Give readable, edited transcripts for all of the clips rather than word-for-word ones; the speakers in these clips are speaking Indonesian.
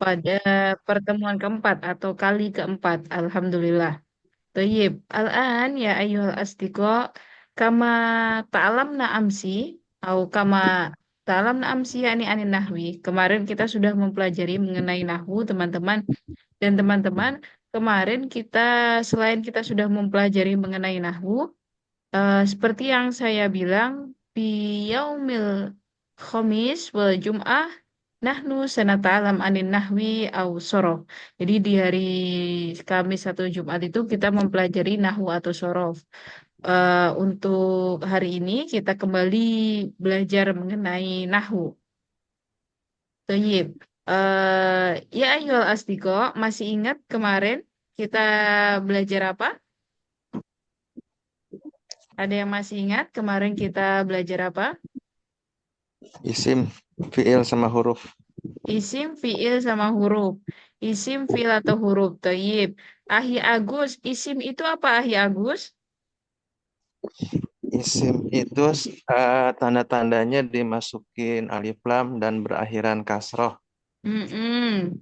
pada pertemuan keempat atau kali keempat. Alhamdulillah. Tayyib. Al-an ya ayyuhal asdiqa kama ta'lamna amsi atau kama ta'lamna amsi yakni anin nahwi. Kemarin kita sudah mempelajari mengenai nahwu, teman-teman. Dan teman-teman, kemarin kita selain kita sudah mempelajari mengenai nahwu, seperti yang saya bilang, di yaumil khamis wal jum'ah nahnu sanata'alam anin nahwi au sorof. Jadi di hari Kamis atau Jumat itu kita mempelajari nahwu atau sorof. Untuk hari ini kita kembali belajar mengenai nahwu. Tayyib. Ya ayyuhal asdiqo, masih ingat kemarin kita belajar apa? Ada yang masih ingat kemarin kita belajar apa? Isim, fiil sama huruf. Isim, fiil, sama huruf. Isim, fiil, atau huruf. Tayyib. Ahi Agus. Isim itu apa, Ahi Agus? Isim itu tanda-tandanya dimasukin alif lam dan berakhiran kasroh. Mm-mm.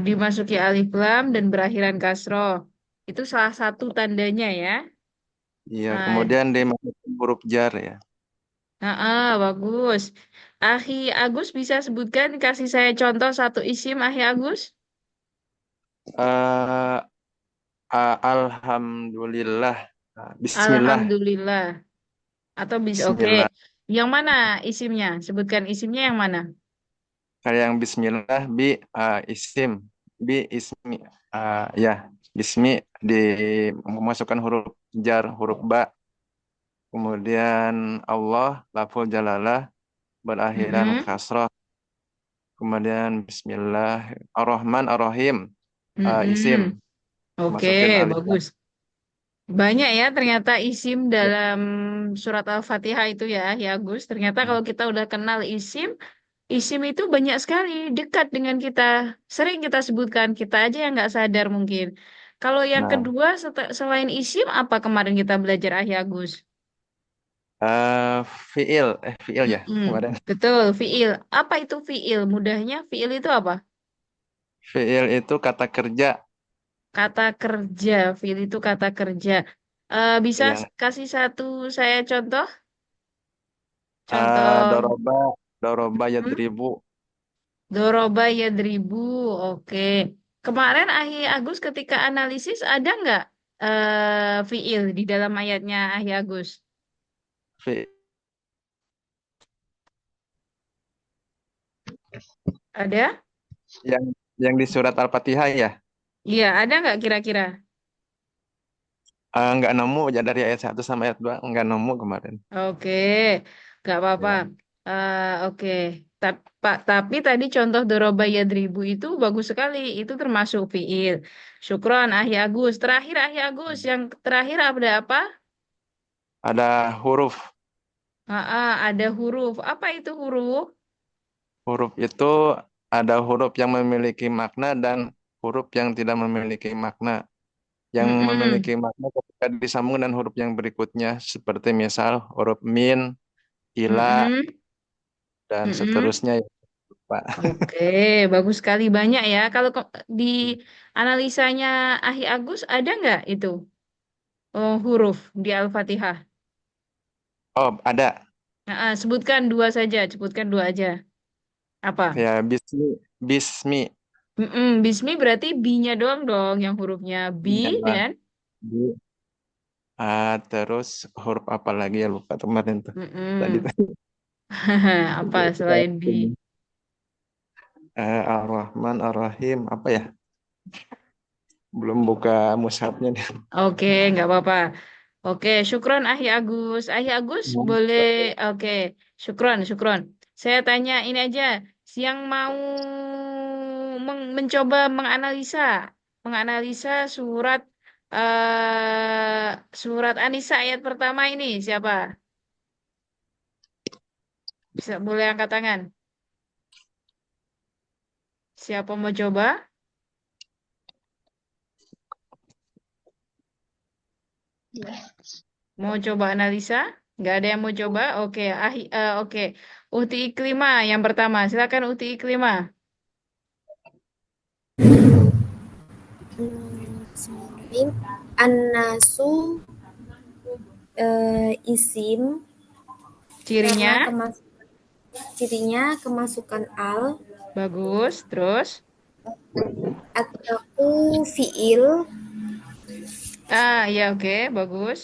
Dimasuki alif lam dan berakhiran kasroh. Itu salah satu tandanya ya. Iya, Nah, kemudian dimasukin huruf jar ya. bagus. Ahi Agus bisa sebutkan, kasih saya contoh satu isim, Ahi Agus. Eh, Alhamdulillah. Bismillah. Alhamdulillah. Atau bisa, oke. Bismillah. Yang mana isimnya? Sebutkan isimnya yang mana? Kayak yang Bismillah, isim, ismi, ya, Bismi di memasukkan huruf jar, huruf ba, kemudian Allah, laful jalalah, berakhiran Mm-mm. kasroh, kemudian Bismillah, Ar-Rahman, Ar-Rahim, isim, Mm-mm. Oke, masukin alif lam. bagus. Banyak ya ternyata isim Ya. dalam surat Al-Fatihah itu ya, ya Gus. Ternyata kalau kita udah kenal isim, isim itu banyak sekali, dekat dengan kita. Sering kita sebutkan, kita aja yang nggak sadar mungkin. Kalau yang Nah, kedua, selain isim, apa kemarin kita belajar ya Gus? eh, fiil ya Mm-mm. kemarin. Betul, fiil. Apa itu fiil? Mudahnya, fiil itu apa? Fiil itu kata kerja Kata kerja, fiil itu kata kerja. Bisa yang kasih satu saya contoh? Contoh, doroba, doroba hmm? yadribu. Doroba yadribu, oke. Kemarin Ahi Agus ketika analisis ada nggak fiil di dalam ayatnya Ahi Agus? Fi- Ada? yang di surat Al-Fatihah ya. Iya, ada nggak kira-kira? Nggak nemu ya dari ayat 1 sampai ayat 2 nggak nemu kemarin. Oke, nggak apa-apa. Ya. Oke, tapi tadi contoh doroba yadribu itu bagus sekali. Itu termasuk fiil. Syukron Ahi Agus. Terakhir Ahi Agus, yang terakhir ada apa? Ada huruf. Ada huruf. Apa itu huruf? Huruf itu ada huruf yang memiliki makna dan huruf yang tidak memiliki makna. Yang memiliki Mm-mm. makna ketika disambung dengan huruf yang berikutnya seperti misal huruf min, ila, Mm-mm. dan Mm-mm. seterusnya ya, Pak. Oke, bagus sekali banyak ya. Kalau di analisanya Ahi Agus ada nggak itu huruf di Al-Fatihah? Oh, ada. Sebutkan dua saja, sebutkan dua aja. Apa? Ya, bismi, bismi. Bismi berarti B-nya doang dong yang hurufnya B Ya. dan Terus huruf apa lagi ya lupa kemarin tuh. Tadi mm-mm. Apa selain B? Ar-Rahman, Ar-Rahim, apa ya? Belum buka mushafnya nih. Oke, nggak apa-apa. Oke, syukron Ahi Agus. Ahi Agus boleh, oke, syukron, syukron. Saya tanya ini aja, yang mau mencoba menganalisa surat An-Nisa ayat pertama ini siapa? Bisa boleh angkat tangan. Siapa mau coba? Mau coba analisa? Nggak ada yang mau coba? Oke, oke. Uhti Iklima yang pertama. Silakan Uhti Iklima. Bismillahirrahmanirrahim. An-nasu isim Cirinya karena cirinya kemasukan al, bagus. Terus, atau fiil ya oke, bagus.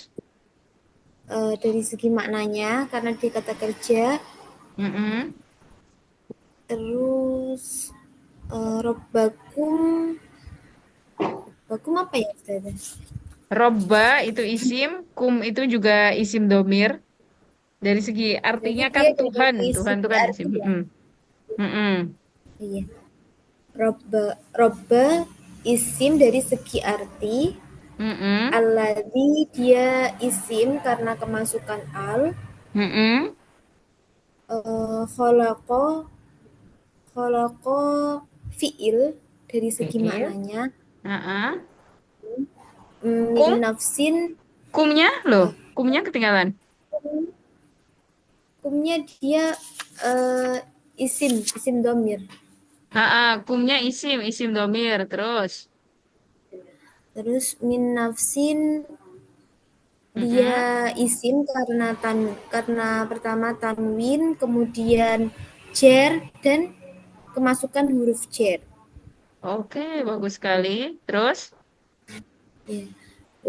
dari segi maknanya karena dia kata kerja. Mm-mm. Terus robbakum, bakum apa ya Ustazah? Robba itu isim, kum itu juga isim domir. Dari segi Berarti artinya kan dia Tuhan, dari Tuhan itu segi kan isim. arti ya. Mm-mm. Mm-mm. Iya. Robba isim dari segi arti. Mm-mm. Alladzi dia isim karena kemasukan al. Mm-mm. Khalaqa khalaqa fiil dari segi Fiil. maknanya. Ah. Min Kum, nafsin, kumnya loh, eh, kumnya ketinggalan. hukumnya dia isim domir. Kumnya isim domir. Terus, Terus min nafsin dia mm-mm. isim karena pertama tanwin, kemudian jer dan kemasukan huruf jer. Oke, bagus sekali. Terus, Ya.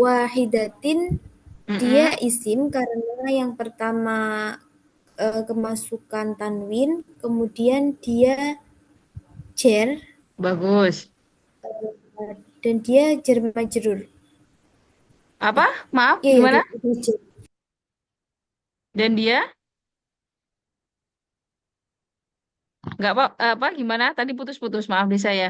Wahidatin dia mm-mm. isim karena yang pertama kemasukan tanwin, kemudian dia jer Bagus. dan dia jar majrur. Apa? Maaf, Iya ya, gimana? dia jer. Dan dia nggak apa gimana? Tadi putus-putus, maaf di saya.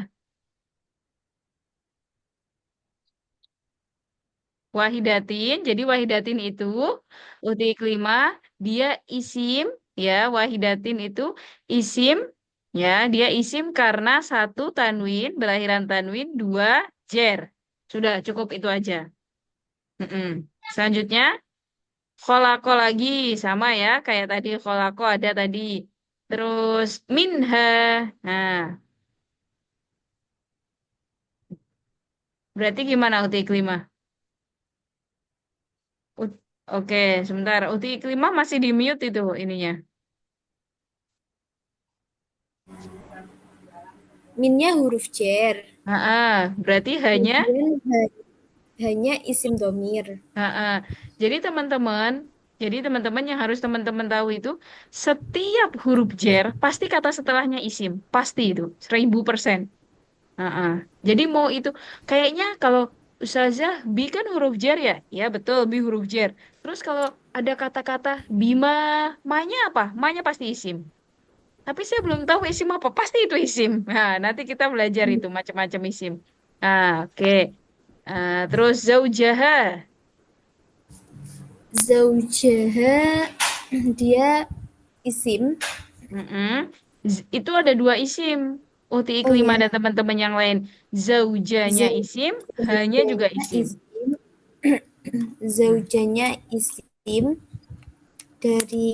Wahidatin, jadi wahidatin itu uti kelima dia isim ya, wahidatin itu isim ya, dia isim karena satu tanwin, belakhiran tanwin, dua jer. Sudah cukup itu aja. Mm-mm. Selanjutnya kolako lagi sama ya, kayak tadi kolako ada tadi. Terus minha. Nah, berarti gimana uti kelima? Oke, sebentar. Uti kelima masih di mute itu ininya. Minnya huruf jer. Berarti hanya, Kemudian hanya isim domir. ah, ah. Jadi teman-teman, jadi teman-teman yang harus teman-teman tahu itu setiap huruf jer pasti kata setelahnya isim, pasti itu 1000%. Jadi mau itu kayaknya kalau Ustazah bi kan huruf jer ya, ya betul bi huruf jer. Terus kalau ada kata-kata bima, ma-nya apa? Ma-nya pasti isim. Tapi saya belum tahu isim apa. Pasti itu isim. Nah, nanti kita belajar itu macam-macam isim. Oke. Terus zaujaha. Zaujaha dia isim. Mm-mm. Itu ada dua isim. Uti Oh Iklima ya, dan teman-teman yang lain. Zaujanya isim, hanya juga zaujanya isim. isim. Hmm. Zaujanya isim dari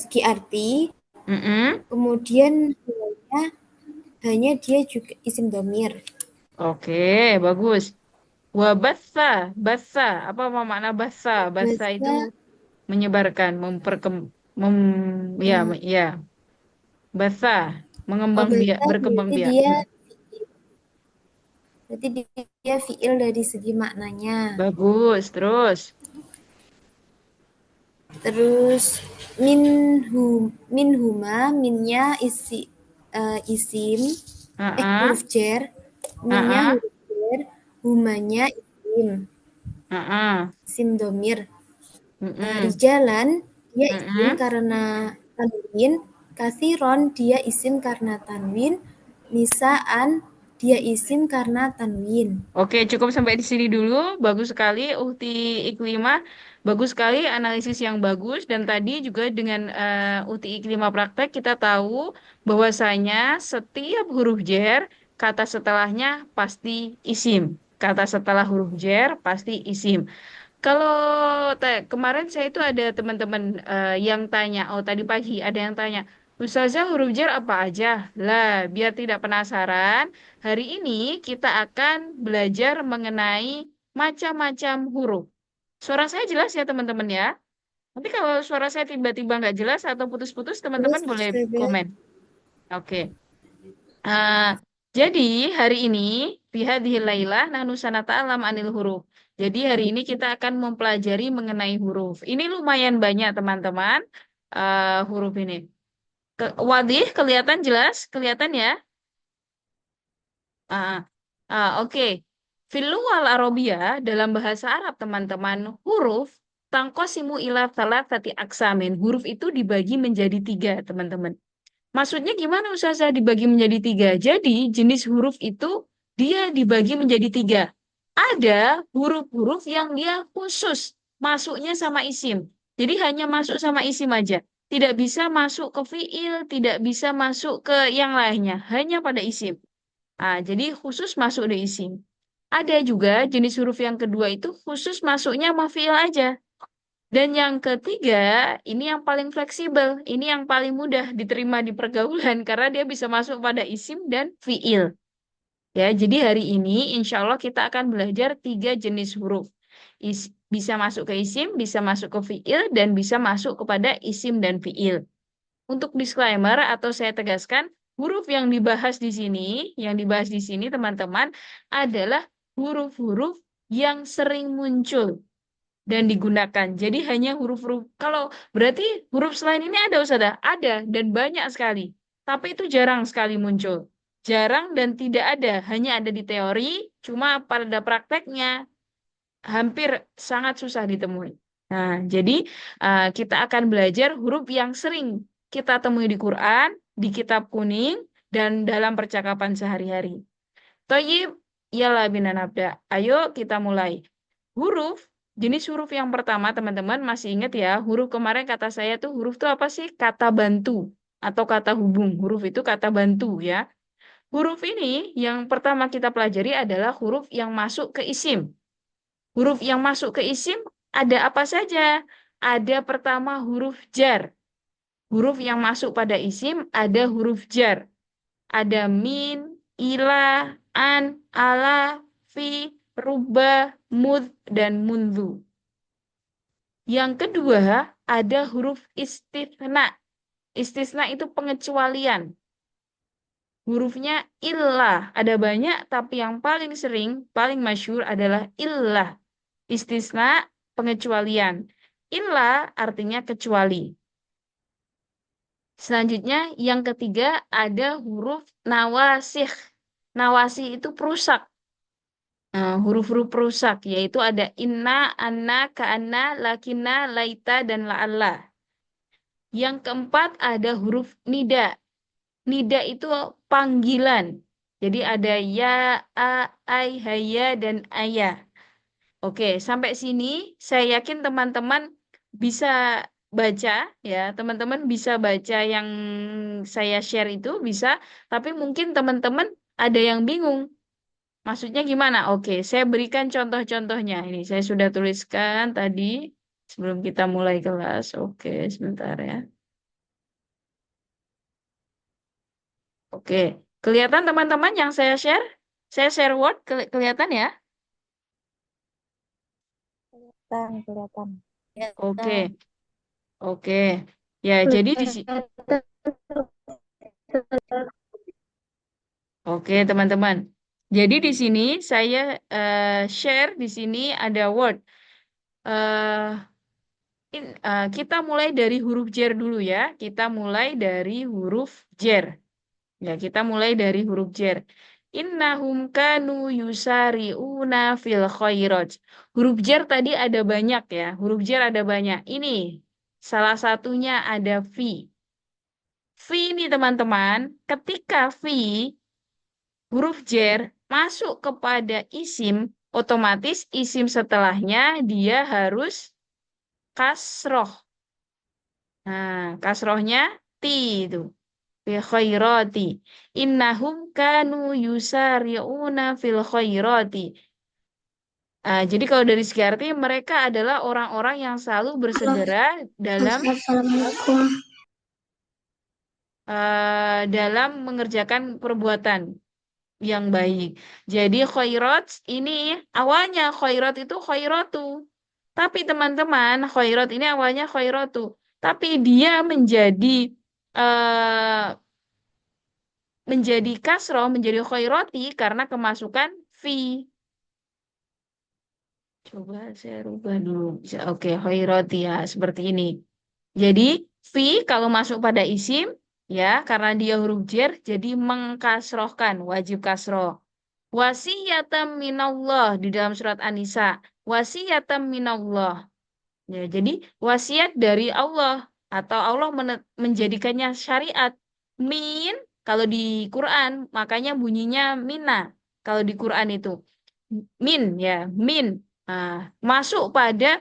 segi arti. Mm-mm. Kemudian hanya dia juga isim domir. Oke, bagus. Wabatha, batha. Apa makna batha? Batha itu Bahasa menyebarkan, mem, ya, eh, ya. Batha, mengembang biak, bahasa berkembang berarti biak. dia berarti dia fiil dari segi maknanya. Bagus, terus. Terus minhuma minnya isim huruf Ah, jer, minnya ah, huruf jer, humanya ah, isim domir. mm-mm, Rijalan dia isim mm-mm. karena tanwin, kasiron dia isim karena tanwin, nisaan dia isim karena tanwin. Oke, cukup sampai di sini dulu. Bagus sekali, Uhti Iklima. Bagus sekali analisis yang bagus. Dan tadi juga dengan Uhti Iklima praktek kita tahu bahwasanya setiap huruf jer, kata setelahnya pasti isim. Kata setelah huruf jer pasti isim. Kalau kemarin saya itu ada teman-teman yang tanya, oh tadi pagi ada yang tanya, Ustazah huruf jar apa aja? Lah, biar tidak penasaran, hari ini kita akan belajar mengenai macam-macam huruf. Suara saya jelas ya teman-teman ya? Nanti kalau suara saya tiba-tiba nggak jelas atau putus-putus, Terus teman-teman boleh Ustazah, komen. Oke. Ah, jadi hari ini bihadhil lailah nahnu sanata'alam anil huruf. Jadi hari ini kita akan mempelajari mengenai huruf. Ini lumayan banyak teman-teman huruf ini. Wadih, kelihatan jelas? Kelihatan ya? Ah, oke. Fil lughal Arabiyah dalam bahasa Arab teman-teman, huruf tangkosimu ila thalathati aksamin. Huruf itu dibagi menjadi tiga, teman-teman. Maksudnya gimana Ustazah dibagi menjadi tiga? Jadi jenis huruf itu dia dibagi menjadi tiga. Ada huruf-huruf yang dia khusus masuknya sama isim. Jadi hanya masuk sama isim aja. Tidak bisa masuk ke fiil, tidak bisa masuk ke yang lainnya. Hanya pada isim. Jadi khusus masuk di isim. Ada juga jenis huruf yang kedua itu khusus masuknya sama fiil aja. Dan yang ketiga, ini yang paling fleksibel, ini yang paling mudah diterima di pergaulan karena dia bisa masuk pada isim dan fiil. Ya, jadi hari ini insya Allah kita akan belajar tiga jenis huruf. Bisa masuk ke isim, bisa masuk ke fiil, dan bisa masuk kepada isim dan fiil. Untuk disclaimer atau saya tegaskan, huruf yang dibahas di sini teman-teman adalah huruf-huruf yang sering muncul dan digunakan. Jadi hanya huruf-huruf. Kalau berarti huruf selain ini ada Ustazah? Ada dan banyak sekali. Tapi itu jarang sekali muncul. Jarang dan tidak ada, hanya ada di teori, cuma pada prakteknya hampir sangat susah ditemui. Nah, jadi kita akan belajar huruf yang sering kita temui di Quran, di kitab kuning, dan dalam percakapan sehari-hari. Toyib, yala bina nabda. Ayo kita mulai. Huruf, jenis huruf yang pertama teman-teman masih ingat ya, huruf kemarin kata saya tuh huruf itu apa sih? Kata bantu atau kata hubung. Huruf itu kata bantu ya. Huruf ini yang pertama kita pelajari adalah huruf yang masuk ke isim. Huruf yang masuk ke isim ada apa saja? Ada pertama huruf jar. Huruf yang masuk pada isim ada huruf jar. Ada min, ila, an, ala, fi, ruba, mud, dan mundu. Yang kedua, ada huruf istisna. Istisna itu pengecualian. Hurufnya illah. Ada banyak, tapi yang paling sering, paling masyhur adalah illah. Istisna, pengecualian. Illah artinya kecuali. Selanjutnya, yang ketiga ada huruf nawasih. Nawasih itu perusak. Huruf-huruf perusak, yaitu ada inna, anna, ka'anna, lakinna, laita, dan la'alla. Yang keempat ada huruf nida. Nida itu panggilan. Jadi ada ya, a, ai, haya, dan ayah. Oke, sampai sini saya yakin teman-teman bisa baca ya. Teman-teman bisa baca yang saya share itu bisa, tapi mungkin teman-teman ada yang bingung. Maksudnya gimana? Oke, saya berikan contoh-contohnya. Ini saya sudah tuliskan tadi sebelum kita mulai kelas. Oke, sebentar ya. Oke, kelihatan teman-teman yang saya share? Saya share Word, kelihatan ya? Kelihatan, kelihatan. Oke, oke. Ya, jadi di sini. Oke, teman-teman. Jadi di sini saya share di sini ada Word. Eh, kita mulai dari huruf jer dulu ya. Kita mulai dari huruf jer. Ya, kita mulai dari huruf jer. Innahum kanu yusari'una fil khairat. Huruf jer tadi ada banyak ya. Huruf jer ada banyak. Ini salah satunya ada fi. Fi ini teman-teman, ketika fi huruf jer masuk kepada isim, otomatis isim setelahnya dia harus kasroh. Nah, kasrohnya ti itu. Fil khairati. Innahum kanu yusari'una fil khairati. Jadi kalau dari segi arti mereka adalah orang-orang yang selalu bersegera dalam Assalamualaikum. dalam mengerjakan perbuatan yang baik. Jadi khairat ini awalnya khairat itu khairatu. Tapi teman-teman, khairat ini awalnya khairatu. Tapi dia eh, menjadi kasroh, menjadi khairati karena kemasukan fi. Coba saya rubah dulu. Oke, khairati ya, seperti ini. Jadi, fi kalau masuk pada isim, ya, karena dia huruf jer, jadi mengkasrohkan, wajib kasroh. Wasiyatam minallah di dalam surat An-Nisa. Wasiyatam minallah. Ya, jadi wasiat dari Allah atau Allah menjadikannya syariat. Min kalau di Quran makanya bunyinya mina. Kalau di Quran itu min ya, min. Nah, masuk pada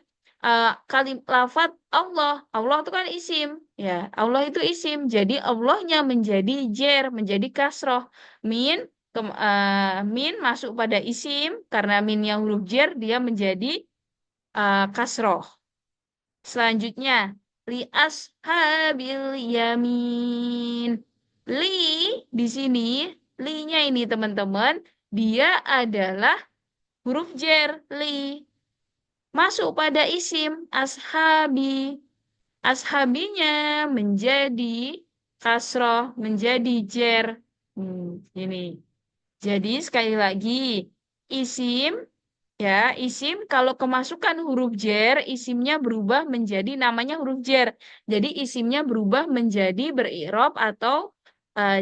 kalim lafat Allah. Allah itu kan isim, ya. Allah itu isim. Jadi Allahnya menjadi jer, menjadi kasroh. Min min masuk pada isim karena min yang huruf jer dia menjadi kasroh. Selanjutnya, li ashabil yamin. Li di sini, li-nya ini teman-teman, dia adalah huruf jer, li. Masuk pada isim ashabi. Ashabinya menjadi kasroh, menjadi jer. Ini. Jadi sekali lagi, isim ya, isim kalau kemasukan huruf jer, isimnya berubah menjadi namanya huruf jer. Jadi isimnya berubah menjadi berirob atau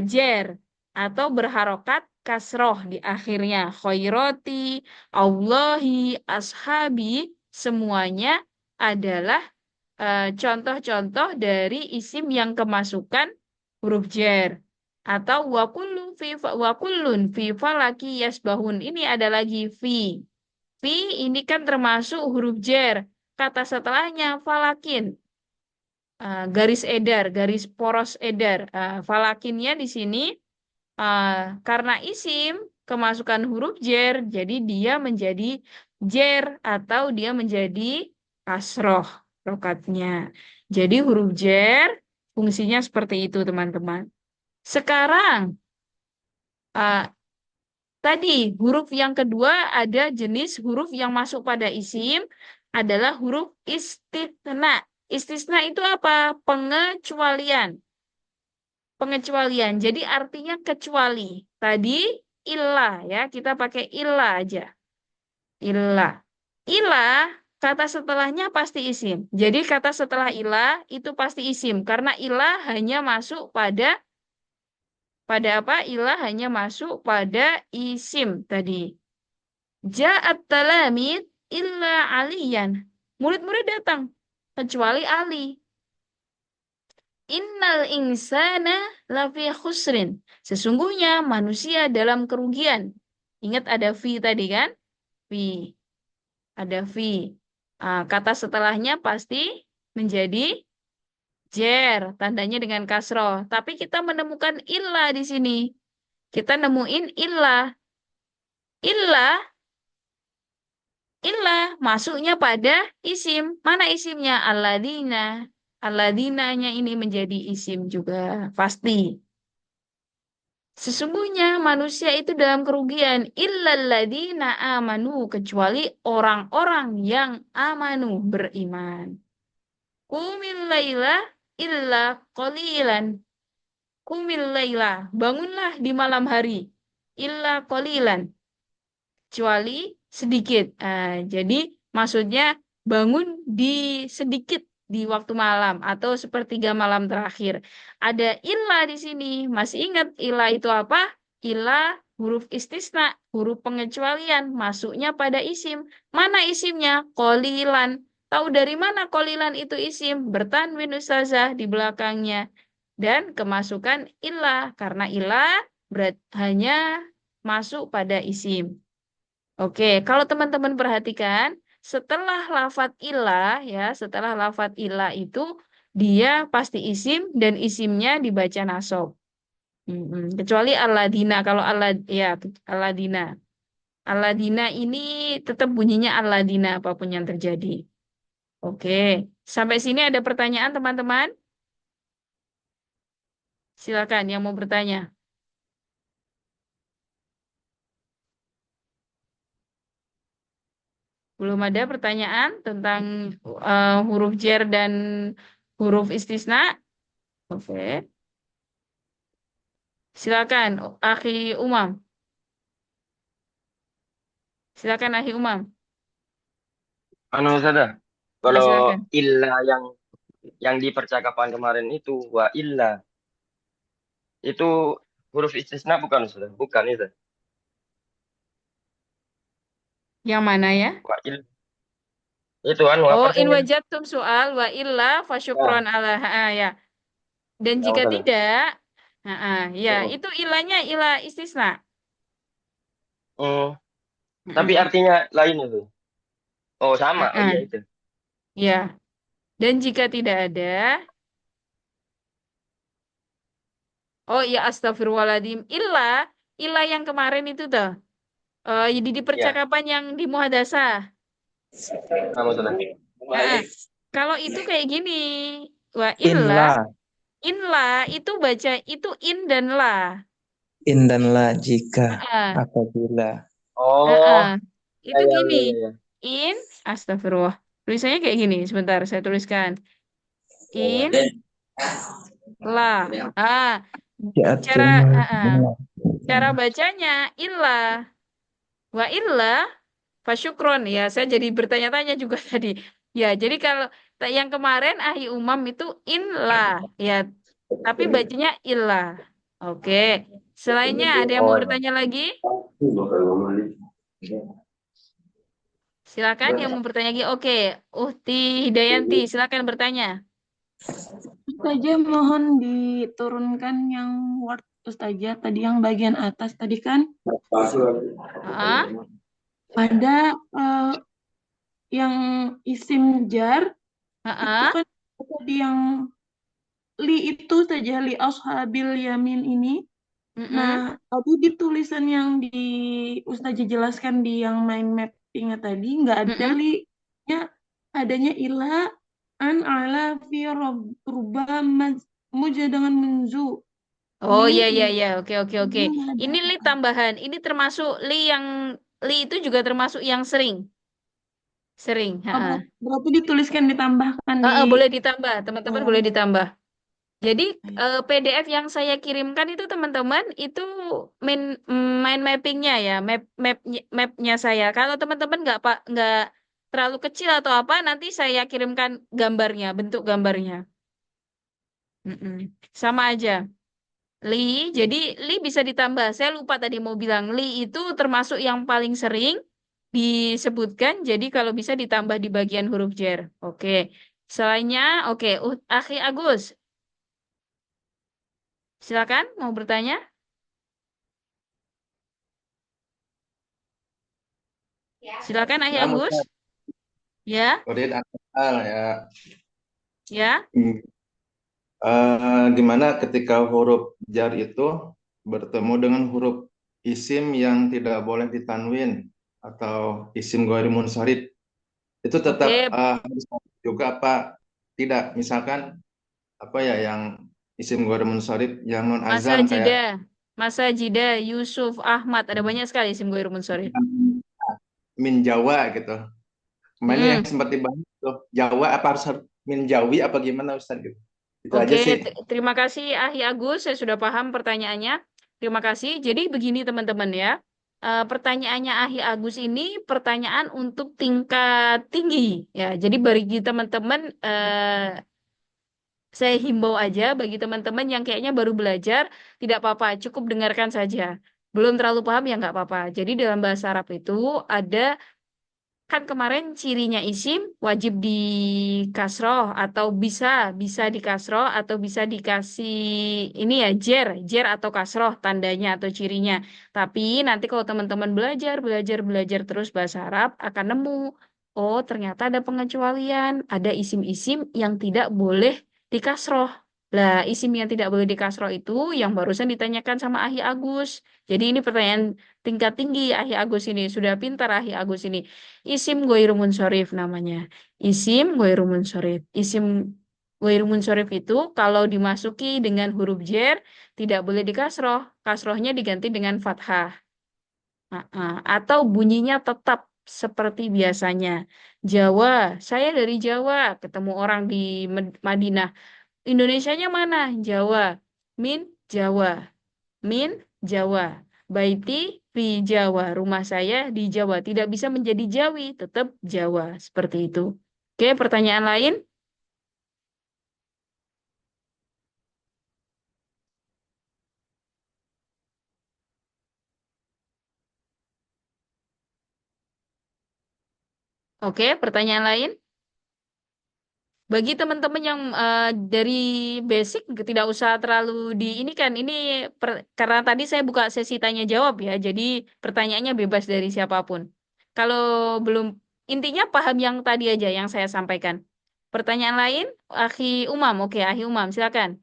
jer atau berharokat kasroh di akhirnya. Khairoti, Allahi, ashabi, semuanya adalah contoh-contoh dari isim yang kemasukan huruf jer. Atau wakullun fi falaki yasbahun. Ini ada lagi fi. Fi ini kan termasuk huruf jer. Kata setelahnya falakin. Garis edar, garis poros edar. Falakinnya di sini karena isim kemasukan huruf jer, jadi dia menjadi jer atau dia menjadi kasroh rokatnya. Jadi huruf jer fungsinya seperti itu teman-teman. Sekarang uh, tadi huruf yang kedua ada jenis huruf yang masuk pada isim adalah huruf istisna. Istisna itu apa? Pengecualian. Pengecualian. Jadi artinya kecuali. Tadi ilah ya, kita pakai ilah aja. Ilah. Ilah kata setelahnya pasti isim. Jadi kata setelah ilah itu pasti isim karena ilah hanya masuk pada apa? Ilah hanya masuk pada isim tadi. Ja'at talamid illa aliyan. Murid-murid datang kecuali Ali. Innal insana lafi khusrin. Sesungguhnya manusia dalam kerugian. Ingat ada fi tadi kan? Fi. Ada fi. Kata setelahnya pasti menjadi jer. Tandanya dengan kasroh. Tapi kita menemukan illah di sini. Kita nemuin illah. Illah Ilah masuknya pada isim. Mana isimnya? Alladzina. Alladzinanya ini menjadi isim juga. Pasti. Sesungguhnya manusia itu dalam kerugian. Illalladzina amanu. Kecuali orang-orang yang amanu beriman. Qumil laila illa qalilan. Qumil laila. Bangunlah di malam hari. Illa qalilan. Kecuali sedikit. Jadi maksudnya bangun di sedikit di waktu malam atau sepertiga malam terakhir. Ada ilah di sini. Masih ingat ilah itu apa? Ilah huruf istisna, huruf pengecualian, masuknya pada isim. Mana isimnya? Kolilan. Tahu dari mana kolilan itu isim? Bertanwin ustazah di belakangnya. Dan kemasukan ilah. Karena ilah hanya masuk pada isim. Oke, kalau teman-teman perhatikan, setelah lafat ilah ya, setelah lafat ilah itu dia pasti isim dan isimnya dibaca nasab. Kecuali Alladzina, kalau Allah ya Alladzina. Alladzina ini tetap bunyinya Alladzina apapun yang terjadi. Oke, sampai sini ada pertanyaan teman-teman? Silakan yang mau bertanya. Belum ada pertanyaan tentang huruf jar dan huruf istisna? Oke. Silakan, Akhi Umam. Silakan, Akhi Umam. Anu saja. Ah, Kalau silakan. illa yang di percakapan kemarin itu wa illa itu huruf istisna bukan Ustaz? Bukan itu. Yang mana ya? Wa il itu anu apa Oh, in artinya? wajadtum soal wa illa Ya, fasyukron ala ya. Dan ya jika salah. tidak, ya Mm-mm. itu ilahnya ilah istisna. Hmm, tapi Mm-mm. artinya lain itu. Oh, sama. Oh iya Mm-mm. itu. Ya. Dan jika tidak ada, oh iya astagfirullahaladzim, ilah yang kemarin itu tuh. Jadi di Ya, percakapan yang di muhadasah. sama salah. Heeh. Kalau itu kayak gini, wa illa, Inla, inla itu baca itu in dan la. in dan la jika Heeh. apabila. Heeh. Oh, ya Itu ya gini, ya ya. Ya. in, astagfirullah. Tulisannya kayak gini, sebentar saya tuliskan. In, la. Ah, cara, Ya'tumul cara bacanya illa, wa illa, fasyukron. Ya, saya jadi bertanya-tanya juga tadi. Ya, jadi kalau yang kemarin ahi umam itu inla, ya, tapi bacanya illa. Oke. Selainnya ada yang mau Oh ya. bertanya lagi? Silakan yang mau bertanya lagi. Oke, Uhti Hidayanti, silakan bertanya. Ustazah mohon diturunkan yang Word Ustazah tadi yang bagian atas tadi kan Ah, ada yang isim jar itu ah, kan tadi yang li itu saja li ashabil yamin ini. Nah, tadi di tulisan yang di Ustazah jelaskan di yang mind mappingnya tadi nggak ada li-nya, adanya ila an ala fi rubba muja dengan menzu. Oh Li iya iya iya, oke oke oke. ini nggak ada. Ini li tambahan. Ini termasuk li yang li itu juga termasuk yang sering, sering. Oh, berarti dituliskan ditambahkan di. Boleh ditambah, teman-teman Oh, boleh ditambah. Jadi PDF yang saya kirimkan itu teman-teman itu main mind mappingnya ya, mapnya saya. Kalau teman-teman nggak terlalu kecil atau apa, nanti saya kirimkan gambarnya, bentuk gambarnya. Mm-mm. Sama aja. Li, jadi li bisa ditambah. Saya lupa tadi mau bilang li itu termasuk yang paling sering disebutkan. Jadi kalau bisa ditambah di bagian huruf jer. Oke. Selainnya, oke. Akhi Agus, silakan mau bertanya. Silakan Akhi Nah, Agus. Ustaz, Ya, Urid Akal ya. ya. Hmm. Di mana ketika huruf jar itu bertemu dengan huruf isim yang tidak boleh ditanwin atau isim ghairi munsharif, itu tetap Oke, harus juga apa tidak? Misalkan apa ya yang isim ghairi munsharif yang non Masa azam kayak Jida. Masa Jida, Yusuf, Ahmad. Ada banyak sekali isim ghairun munsharif. min Jawa gitu. Kemarin yang Hmm. sempat dibahas tuh Jawa apa harus min Jawi apa gimana Ustaz gitu. Itu Oke, aja sih. terima kasih Ahli Agus. Saya sudah paham pertanyaannya. Terima kasih. Jadi begini teman-teman ya. Pertanyaannya Ahli Agus ini pertanyaan untuk tingkat tinggi ya. Jadi bagi teman-teman saya himbau aja bagi teman-teman yang kayaknya baru belajar, tidak apa-apa, cukup dengarkan saja. Belum terlalu paham ya nggak apa-apa. Jadi dalam bahasa Arab itu ada kan kemarin cirinya isim wajib di kasroh atau bisa bisa di kasroh atau bisa dikasih ini ya jer atau kasroh tandanya atau cirinya. Tapi nanti kalau teman-teman belajar terus bahasa Arab akan nemu oh ternyata ada pengecualian, ada isim-isim yang tidak boleh di kasroh. Lah isim yang tidak boleh di kasroh itu yang barusan ditanyakan sama Ahi Agus. Jadi ini pertanyaan tingkat tinggi Ahi Agus ini sudah pintar Ahi Agus ini. Isim ghairu munsharif namanya. Isim ghairu munsharif. Isim Ghair munsharif itu kalau dimasuki dengan huruf jer tidak boleh dikasroh. Kasrohnya diganti dengan fathah. Atau bunyinya tetap seperti biasanya. Jawa, saya dari Jawa, ketemu orang di Madinah. Indonesianya mana? Jawa. Min Jawa. Min Jawa. Baiti fi Jawa. Rumah saya di Jawa. Tidak bisa menjadi Jawi, tetap Jawa. Seperti itu. Oke, pertanyaan lain? Oke, pertanyaan lain? Bagi teman-teman yang dari basic tidak usah terlalu di ini kan ini karena tadi saya buka sesi tanya jawab ya, jadi pertanyaannya bebas dari siapapun. Kalau belum intinya paham yang tadi aja yang saya sampaikan. Pertanyaan lain, Akhi Umam, oke Akhi Umam silakan.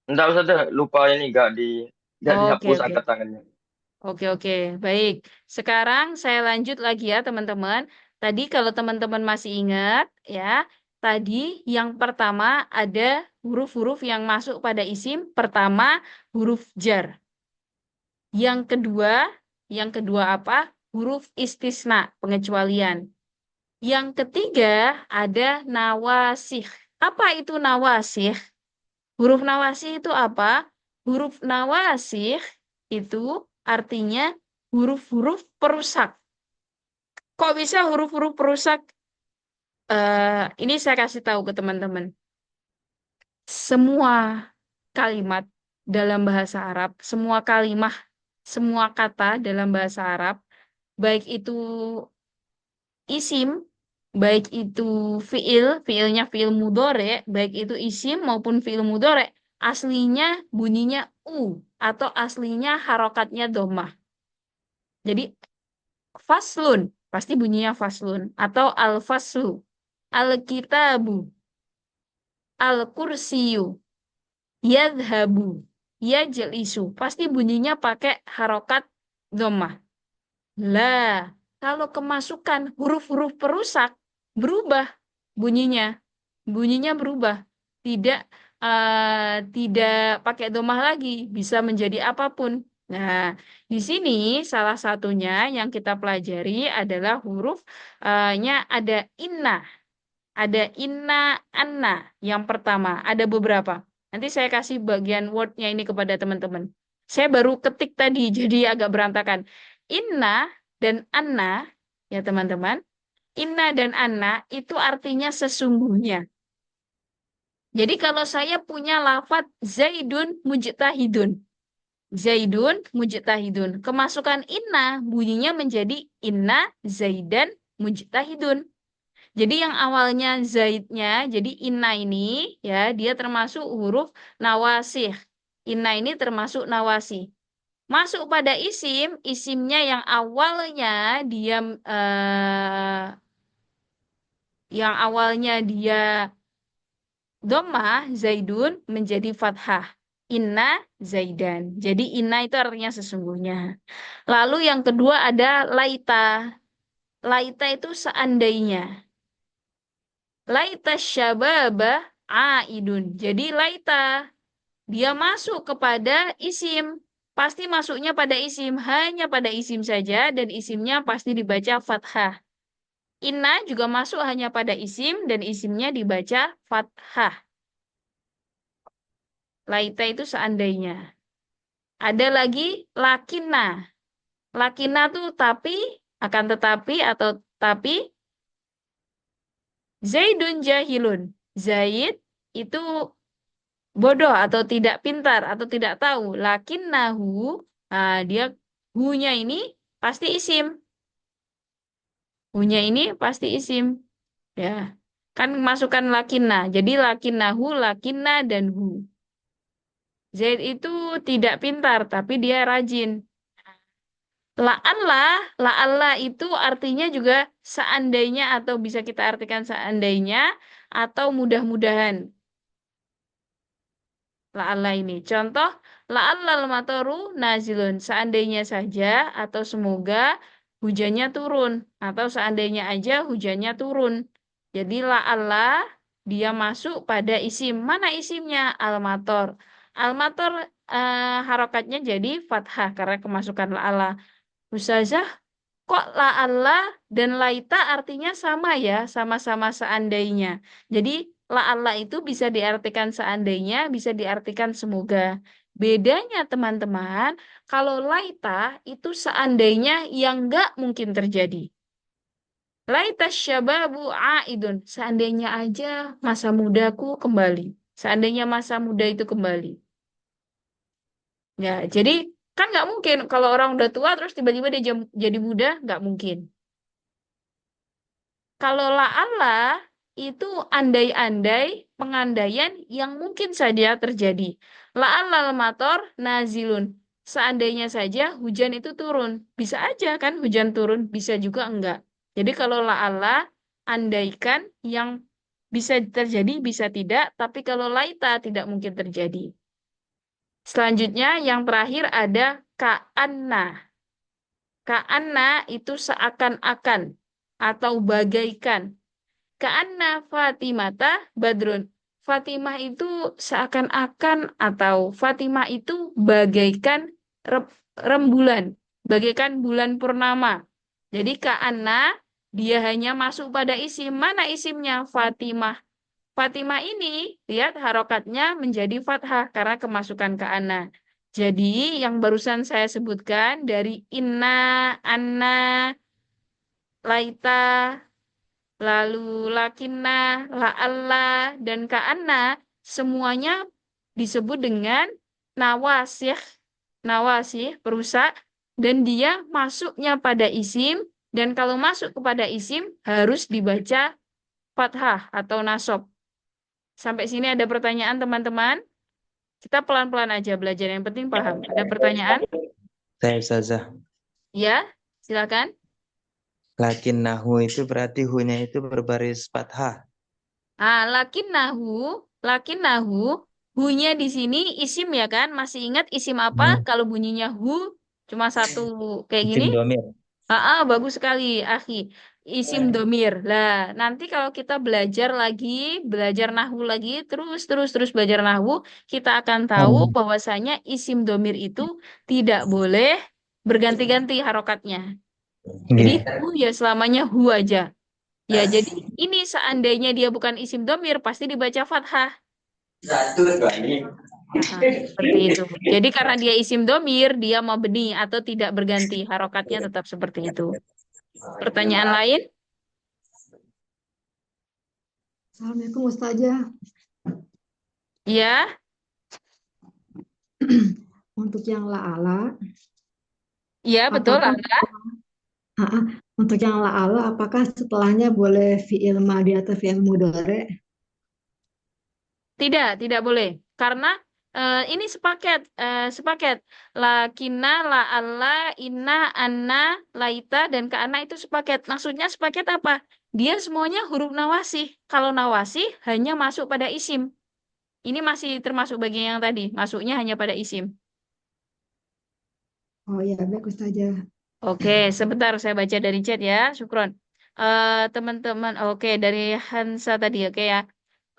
Enggak usah deh, lupa ini nggak Oke dihapus oke. angkat tangannya. Oke, oke, baik. Sekarang saya lanjut lagi ya, teman-teman. Tadi kalau teman-teman masih ingat, ya, tadi yang pertama ada huruf-huruf yang masuk pada isim. Pertama, huruf jar. Yang kedua apa? Huruf istisna, pengecualian. Yang ketiga ada nawasih. Apa itu nawasih? Huruf nawasih itu apa? Huruf nawasih itu artinya huruf-huruf perusak. Kok bisa huruf-huruf perusak? Ini saya kasih tahu ke teman-teman. Semua kalimat dalam bahasa Arab, semua kalimah, semua kata dalam bahasa Arab, baik itu isim, baik itu fiilnya fiil mudore, baik itu isim maupun fiil mudore, aslinya bunyinya atau aslinya harokatnya domah. Jadi faslun pasti bunyinya faslun atau al-faslu, al-kitabu, al-kursiyu, yadhabu, yajlisu. Pasti bunyinya pakai harokat domah. Lah, kalau kemasukan huruf-huruf perusak berubah bunyinya. Bunyinya berubah. Tidak tidak pakai domah lagi, bisa menjadi apapun. Nah, di sini salah satunya yang kita pelajari adalah huruf-nya ada inna, ada inna, anna. Yang pertama, ada beberapa. Nanti saya kasih bagian wordnya ini kepada teman-teman. Saya baru ketik tadi, jadi agak berantakan. Inna dan anna, ya teman-teman. Inna dan anna itu artinya sesungguhnya. Jadi kalau saya punya lafat Zaidun mujtahidun. Zaidun mujtahidun. Kemasukan inna bunyinya menjadi inna Zaidan mujtahidun. Jadi yang awalnya zaidnya, jadi inna ini ya dia termasuk huruf nawasih. Inna ini termasuk nawasih. Masuk pada isim, isimnya yang awalnya dia eh, yang awalnya dia Dhammah Zaidun menjadi fathah. Inna Zaidan. Jadi inna itu artinya sesungguhnya. Lalu yang kedua ada laita. Laita itu seandainya. Laita syababa aidun. Jadi laita dia masuk kepada isim. Pasti masuknya pada isim, hanya pada isim saja dan isimnya pasti dibaca fathah. Inna juga masuk hanya pada isim dan isimnya dibaca fathah. Laita itu seandainya. Ada lagi lakina. Lakina tuh tapi, akan tetapi atau tapi. Zaidun jahilun. Zaid itu bodoh atau tidak pintar atau tidak tahu. Lakinnahu, dia hu-nya ini pasti isim. Hu-nya ini pasti isim. Ya. Kan masukkan lakinna. Jadi lakinnahu, lakinna, dan hu. Zaid itu tidak pintar, tapi dia rajin. La'alla itu artinya juga seandainya atau bisa kita artikan seandainya atau mudah-mudahan. La'alla ini. Contoh, la'allal mataru nazilun. Seandainya saja atau semoga hujannya turun. Atau seandainya aja hujannya turun. Jadi la'alla dia masuk pada isim. Mana isimnya? Al-mator. Al-mator harokatnya jadi fathah karena kemasukan la'alla. Ustazah, kok la'alla dan laita artinya sama ya, sama-sama seandainya. Jadi la'alla itu bisa diartikan seandainya, bisa diartikan semoga. Bedanya teman-teman, kalau laita itu seandainya yang nggak mungkin terjadi. Laita syababu aidun, seandainya aja masa mudaku kembali. Seandainya masa muda itu kembali. Ya, jadi kan nggak mungkin kalau orang udah tua terus tiba-tiba dia jadi muda, nggak mungkin. Kalau la'alla itu andai-andai pengandaian yang mungkin saja terjadi. La'allal mator nazilun. Seandainya saja hujan itu turun. Bisa aja kan hujan turun, bisa juga enggak. Jadi kalau la'alla andaikan yang bisa terjadi, bisa tidak. Tapi kalau laita tidak mungkin terjadi. Selanjutnya yang terakhir ada ka'anna. Ka'anna itu seakan-akan atau bagaikan. Ka'anna Fatimata Badrun. Fatimah itu seakan-akan atau Fatimah itu bagaikan rembulan, bagaikan bulan purnama. Jadi ka'anna dia hanya masuk pada isim. Mana isimnya? Fatimah. Fatimah ini, lihat harokatnya menjadi fathah karena kemasukan ka'anna. Jadi yang barusan saya sebutkan dari inna, anna, laita, lalu lakinna, la'alla, dan ka'anna semuanya disebut dengan nawasih. Nawasih, perusak. Dan dia masuknya pada isim. Dan kalau masuk kepada isim harus dibaca fathah atau nasab. Sampai sini ada pertanyaan teman-teman? Kita pelan-pelan aja belajar. Yang penting paham. Ada pertanyaan? Saya Ustazah. Ya, silakan. Lakin nahu itu berarti hu-nya itu berbaris fathah. Lakin nahu, hu-nya di sini isim ya kan? Masih ingat isim apa? Kalau bunyinya hu cuma satu kayak gini? Isim domir. Bagus sekali, akhi. Isim domir. Lah, nanti kalau kita belajar lagi, belajar nahu lagi, terus belajar nahu, kita akan tahu bahwasanya isim domir itu tidak boleh berganti-ganti harokatnya. Jadi hu ya selamanya hu aja. Ya, jadi ini seandainya dia bukan isim domir, pasti dibaca fathah. Seperti itu. Jadi karena dia isim domir, dia mau mabni atau tidak berganti. Harokatnya tetap seperti itu. Pertanyaan lain? Assalamualaikum Ustazah. Ya, Untuk yang la'ala, ya betul. apakah untuk yang la'ala apakah setelahnya boleh fi'il madi atau fi'il mudhari? Tidak boleh. Karena ini sepaket. Lakina, la'alla, inna, anna, laita, dan ka'ana itu sepaket. Maksudnya sepaket apa? Dia semuanya huruf nawasih. Kalau nawasih hanya masuk pada isim. Ini masih termasuk bagian yang tadi. Masuknya hanya pada isim. Oh ya, baik Ustazah. Oke, sebentar saya baca dari chat ya. Syukron. Teman-teman, oke, dari Hansa tadi, oke ya.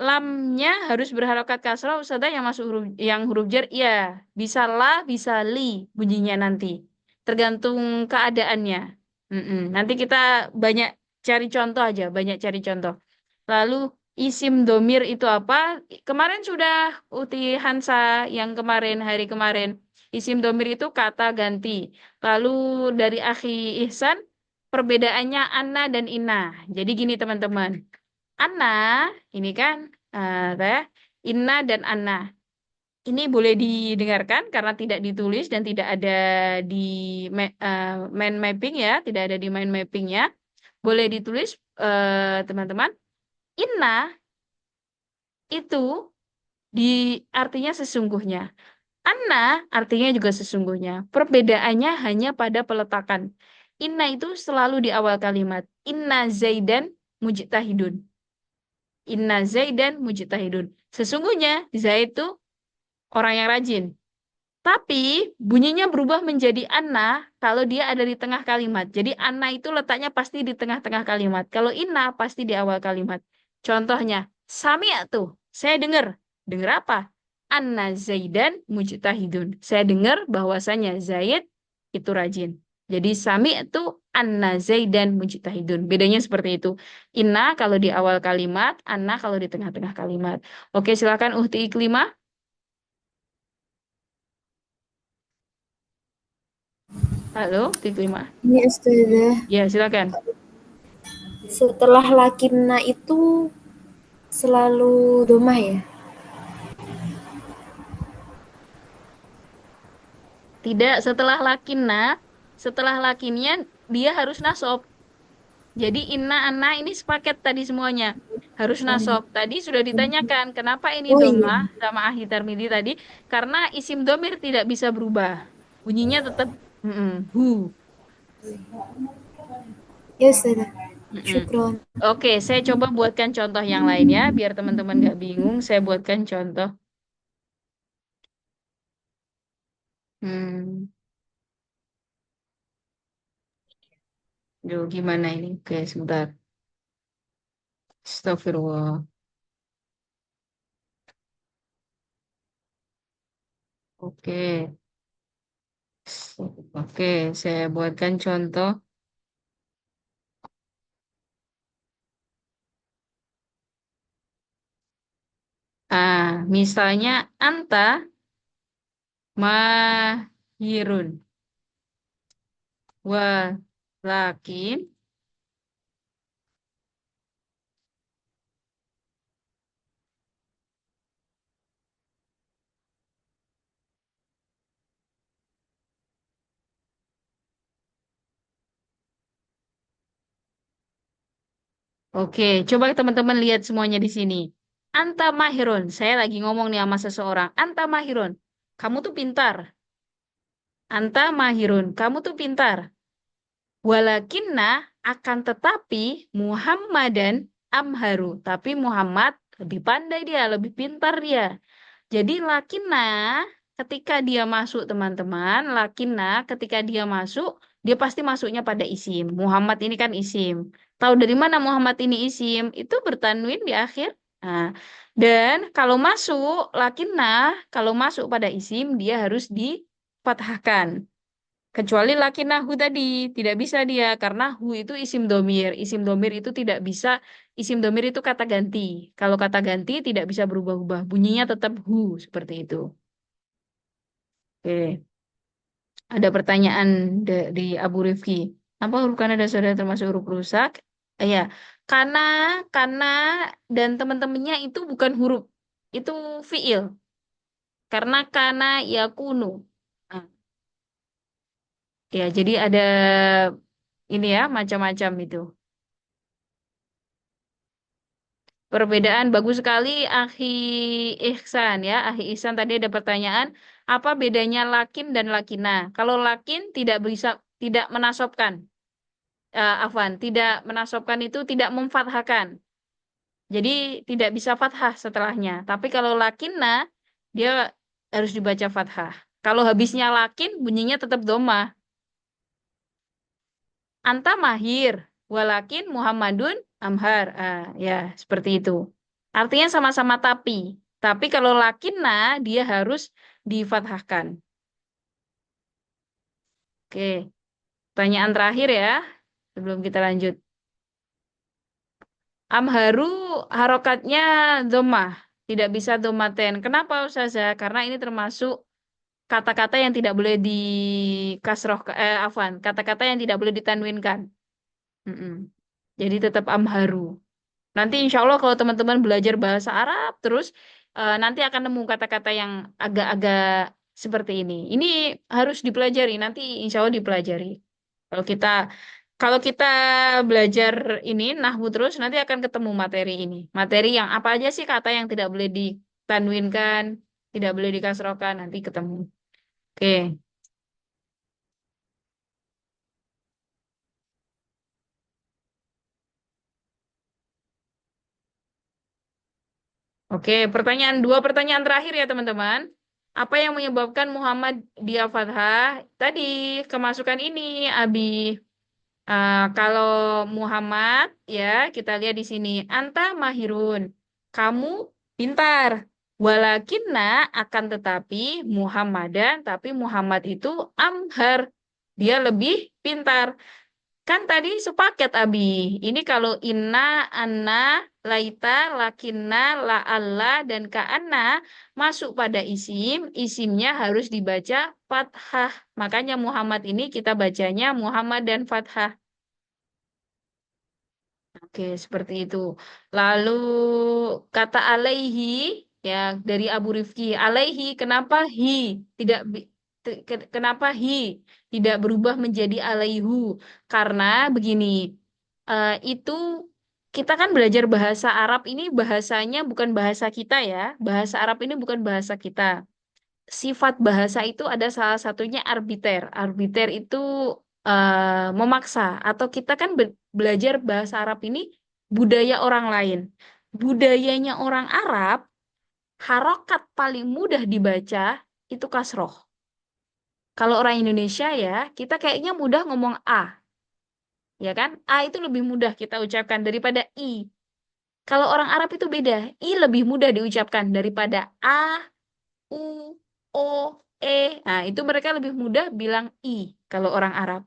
Lamnya harus berharokat kasroh, Ustazah yang masuk huruf jar, iya. Bisa la, bisa li bunyinya nanti. Tergantung keadaannya. Nanti kita banyak cari contoh aja, banyak cari contoh. Lalu isim domir itu apa? Kemarin sudah Uti Hansa yang kemarin, hari kemarin. Isim domir itu kata ganti. Lalu dari Akhi Ihsan, perbedaannya Anna dan Inna. Jadi gini teman-teman. Anna, ini kan, Inna dan Anna. Ini boleh didengarkan karena tidak ditulis dan tidak ada di mind mapping ya, tidak ada di mind mappingnya. Boleh ditulis teman-teman. Inna itu di artinya sesungguhnya. Anna artinya juga sesungguhnya. Perbedaannya hanya pada peletakan. Inna itu selalu di awal kalimat. Inna Zaidan mujtahidun. Inna Zaidan mujtahidun. Sesungguhnya Zaid itu orang yang rajin. Tapi bunyinya berubah menjadi anna kalau dia ada di tengah kalimat. Jadi anna itu letaknya pasti di tengah-tengah kalimat. Kalau inna pasti di awal kalimat. Contohnya, tuh, saya dengar. Dengar apa? Anna Zaidan mujtahidun. Saya dengar bahwasanya Zaid itu rajin. Jadi itu anna Zaidan mujtahidun. Bedanya seperti itu. Inna kalau di awal kalimat, anna kalau di tengah-tengah kalimat. Oke, silakan Uhti Iklimah. Halo, Uhti Iklimah. Ini Ustazah, Ya, silakan. setelah lakinna itu selalu domah ya? Tidak setelah lakinnya dia harus nasab. Jadi inna anna ini sepaket tadi semuanya. Harus nasab. Tadi sudah ditanyakan kenapa ini Oh iya, domah sama ahli tarmidi tadi karena isim domir tidak bisa berubah. Bunyinya tetap hu. ya Ustazah. Mm-mm. Syukron. Oke, saya coba buatkan contoh yang lain ya, biar teman-teman nggak bingung. Saya buatkan contoh. Hmm, Duh, gimana ini? Oke, sebentar. Astagfirullah. Oke. Oke, saya buatkan contoh. Misalnya anta mahirun wa lakin. Oke, coba teman-teman lihat semuanya di sini. Anta mahirun. Saya lagi ngomong nih sama seseorang. Anta mahirun. Kamu tuh pintar. Anta mahirun. Kamu tuh pintar. Walakinna akan tetapi Muhammadan amharu. Tapi Muhammad lebih pandai dia, lebih pintar dia. Jadi lakinna ketika dia masuk teman-teman, lakinna ketika dia masuk, dia pasti masuknya pada isim. Muhammad ini kan isim. Tahu dari mana Muhammad ini isim? Itu bertanwin di akhir. Nah, dan kalau masuk lakinna, kalau masuk pada isim dia harus difathahkan. Kecuali lakinnahu tadi, tidak bisa dia karena hu itu isim domir. Isim domir itu tidak bisa, isim domir itu kata ganti. Kalau kata ganti tidak bisa berubah-ubah. Bunyinya tetap hu, seperti itu. Oke, ada pertanyaan dari Abu Rifki. Apa huruf kana sudah termasuk huruf rusak? Ya, kana, kana dan teman-temannya itu bukan huruf. Itu fiil. Karena kana yakunu. Nah, ya, jadi ada ini ya, macam-macam itu. Perbedaan bagus sekali Akhi Ihsan ya. Akhi Ihsan tadi ada pertanyaan, apa bedanya lakin dan lakina? Kalau lakin tidak bisa tidak menasobkan. Afwan, tidak menasobkan itu tidak memfathahkan. Jadi tidak bisa fathah setelahnya. Tapi kalau lakina dia harus dibaca fathah. Kalau habisnya lakin bunyinya tetap domah. Anta mahir, walakin Muhammadun amhar. Ya, seperti itu. Artinya sama-sama tapi. Tapi kalau lakinna, dia harus difathahkan. Oke, pertanyaan terakhir ya, sebelum kita lanjut. Amharu harokatnya domah. Tidak bisa domaten. Kenapa Ustazah? Karena ini termasuk kata-kata yang tidak boleh di kasroh, afwan. Kata-kata yang tidak boleh ditanwinkan. Mm-mm. Jadi tetap amharu. Nanti insya Allah kalau teman-teman belajar bahasa Arab terus nanti akan nemu kata-kata yang agak-agak seperti ini. Ini harus dipelajari. Nanti insya Allah dipelajari. Kalau kita kalau kita belajar ini nahwu terus nanti akan ketemu materi ini. Materi yang apa aja sih kata yang tidak boleh ditanwinkan, tidak boleh dikasrokan nanti ketemu. Oke. Oke, dua pertanyaan terakhir ya teman-teman. Apa yang menyebabkan Muhammad dia fathah? Tadi kemasukan ini, Abi. Kalau Muhammad, ya kita lihat di sini. Anta mahirun. Kamu pintar. Walakinna akan tetapi Muhammadan, tapi Muhammad itu amhar. Dia lebih pintar. Kan tadi sepaket Abi. Ini kalau inna, anna, laita, lakinna, la'alla, dan ka'anna masuk pada isim, isimnya harus dibaca fathah. Makanya Muhammad ini kita bacanya Muhammad dan fathah. Oke, seperti itu. Lalu kata alaihi, ya dari Abu Rifki. Alaihi, kenapa hi? Tidak kenapa hi tidak berubah menjadi alaihu? Karena begini, itu kita kan belajar bahasa Arab ini bahasanya bukan bahasa kita ya. Bahasa Arab ini bukan bahasa kita. Sifat bahasa itu ada salah satunya arbiter. Arbiter itu memaksa. Atau kita kan belajar bahasa Arab ini budaya orang lain. Budayanya orang Arab, harokat paling mudah dibaca itu kasroh. Kalau orang Indonesia ya, kita kayaknya mudah ngomong A. Ya kan? A itu lebih mudah kita ucapkan daripada I. Kalau orang Arab itu beda. I lebih mudah diucapkan daripada A, U, O, E. Nah, itu mereka lebih mudah bilang I kalau orang Arab.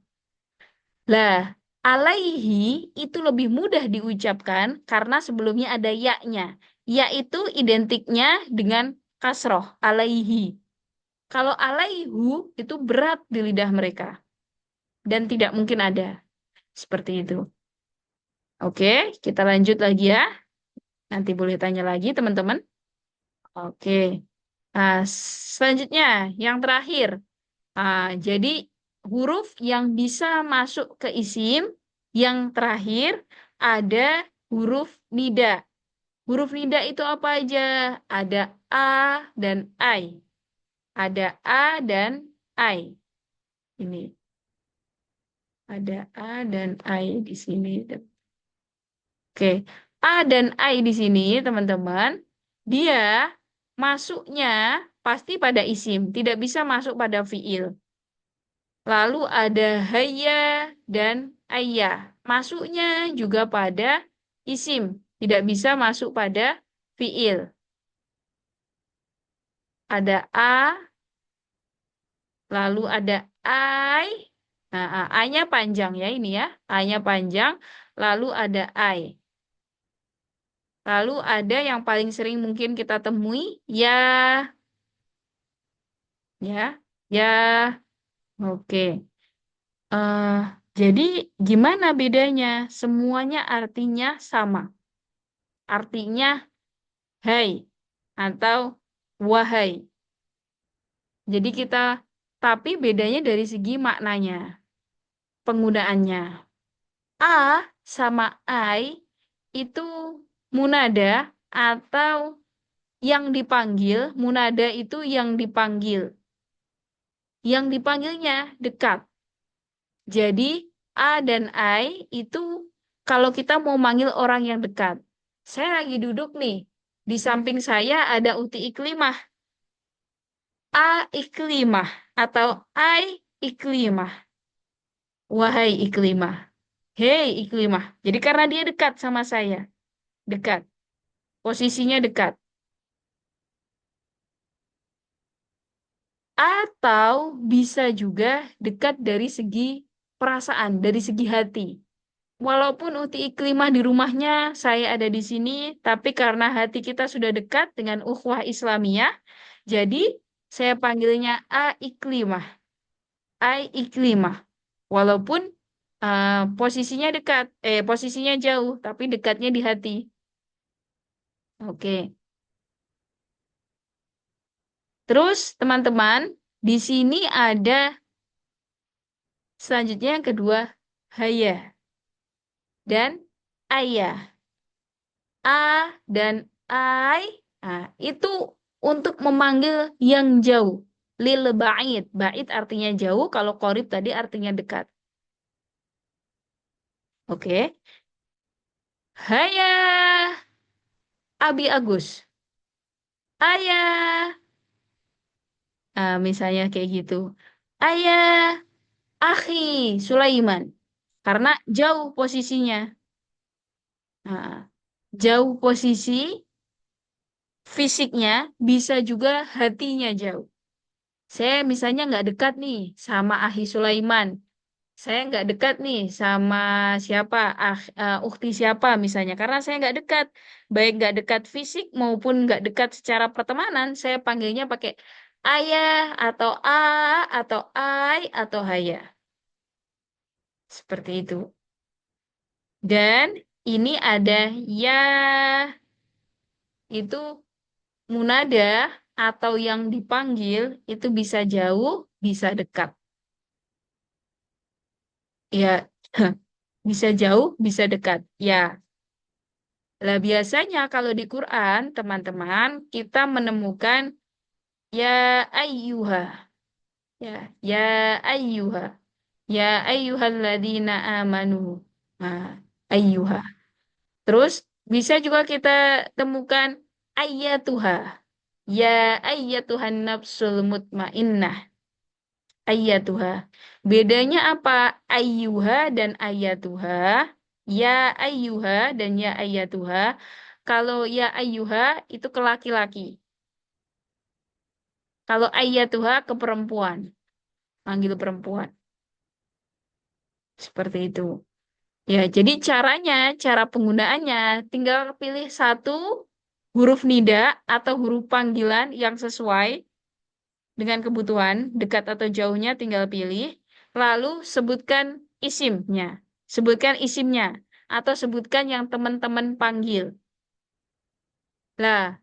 Lah, alaihi itu lebih mudah diucapkan karena sebelumnya ada ya-nya. Ya itu identiknya dengan kasroh, alaihi. Kalau alaihu itu berat di lidah mereka dan tidak mungkin ada. Seperti itu. Oke, kita lanjut lagi ya. Nanti boleh tanya lagi teman-teman. Oke. Nah, selanjutnya yang terakhir. Jadi huruf yang bisa masuk ke isim yang terakhir ada huruf nida. Huruf nida itu apa aja? Ada a dan ai. Ada a dan ai. Ini ada a dan ai di sini. Oke, a dan ai di sini teman-teman, dia masuknya pasti pada isim, tidak bisa masuk pada fiil. Lalu ada hayya dan ayah. Masuknya juga pada isim. Tidak bisa masuk pada fiil. Ada a, lalu ada ai. Nah, a-nya panjang ya ini ya. A-nya panjang, lalu ada ai. Lalu ada yang paling sering mungkin kita temui, ya. Ya, ya. Oke. eh jadi gimana bedanya? Semuanya artinya sama. Artinya hai atau wahai. Jadi tapi bedanya dari segi maknanya, penggunaannya. A sama ai itu munada atau yang dipanggil, munada itu yang dipanggil. Yang dipanggilnya dekat. Jadi A dan ai itu kalau kita mau manggil orang yang dekat. Saya lagi duduk nih, di samping saya ada Uti Iklimah. A iklimah atau ai iklimah. Wahai iklimah. Hei iklimah. Jadi karena dia dekat sama saya. Dekat. Posisinya dekat. Atau bisa juga dekat dari segi perasaan, dari segi hati. Walaupun Uti iklimah di rumahnya, saya ada di sini, tapi karena hati kita sudah dekat dengan ukhuwah Islamiyah, jadi saya panggilnya A iklimah. Ai iklimah. Walaupun posisinya dekat, posisinya jauh, tapi dekatnya di hati. Oke. Terus teman-teman, di sini ada selanjutnya yang kedua, haya dan ayah. A dan ai, nah, itu untuk memanggil yang jauh. Lil ba'id. Ba'id artinya jauh, kalau qorib tadi artinya dekat. Oke. Haya, Abi Agus. Ayah, misalnya kayak gitu. Ayah, akhi, Sulaiman. Karena jauh posisinya. Nah, jauh posisi fisiknya, bisa juga hatinya jauh. Saya misalnya nggak dekat nih sama Ahi Sulaiman. Saya nggak dekat nih sama siapa, ukti siapa misalnya. Karena saya nggak dekat. Baik nggak dekat fisik maupun nggak dekat secara pertemanan. Saya panggilnya pakai ayah atau atau ai atau haya. Seperti itu. Dan ini ada ya, itu munada atau yang dipanggil itu bisa jauh, bisa dekat. Ya, bisa jauh, bisa dekat. Ya, lah biasanya kalau di Quran, teman-teman, kita menemukan ya ayyuha, ya, ya ayyuha, ya ayyuhalladzina amanu. Nah, ayyuha. Terus bisa juga kita temukan ayyatuha, ya ayyatuhan nafsul mutmainnah. Ayyatuha. Bedanya apa? Ayyuha dan ayyatuha. Ya ayyuha dan ya ayyatuha. Kalau ya ayyuha itu ke laki-laki. Kalau ayyatuha ke perempuan. Manggil perempuan. Seperti itu. Ya, jadi caranya, cara penggunaannya, tinggal pilih satu huruf nida atau huruf panggilan yang sesuai dengan kebutuhan, dekat atau jauhnya tinggal pilih, lalu sebutkan isimnya. Sebutkan isimnya, atau sebutkan yang teman-teman panggil. Lah,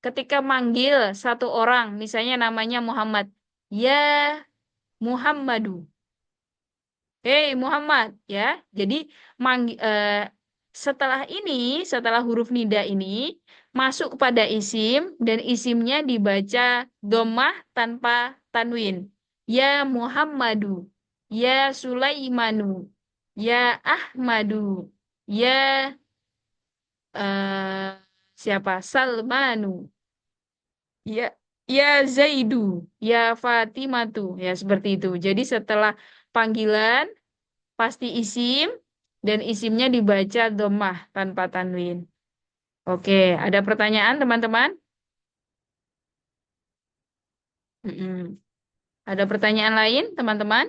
ketika manggil satu orang, misalnya namanya Muhammad, ya Muhammadu. Hei Muhammad, ya. Jadi setelah ini, setelah huruf nida ini masuk kepada isim dan isimnya dibaca dhammah tanpa tanwin. Ya Muhammadu, ya Sulaimanu, ya Ahmadu, ya eh, siapa? Salmanu, ya ya Zaidu, ya Fatimatu, ya seperti itu. Jadi setelah panggilan pasti isim dan isimnya dibaca dhammah tanpa tanwin. Oke, ada pertanyaan teman-teman? Mm-mm. Ada pertanyaan lain teman-teman?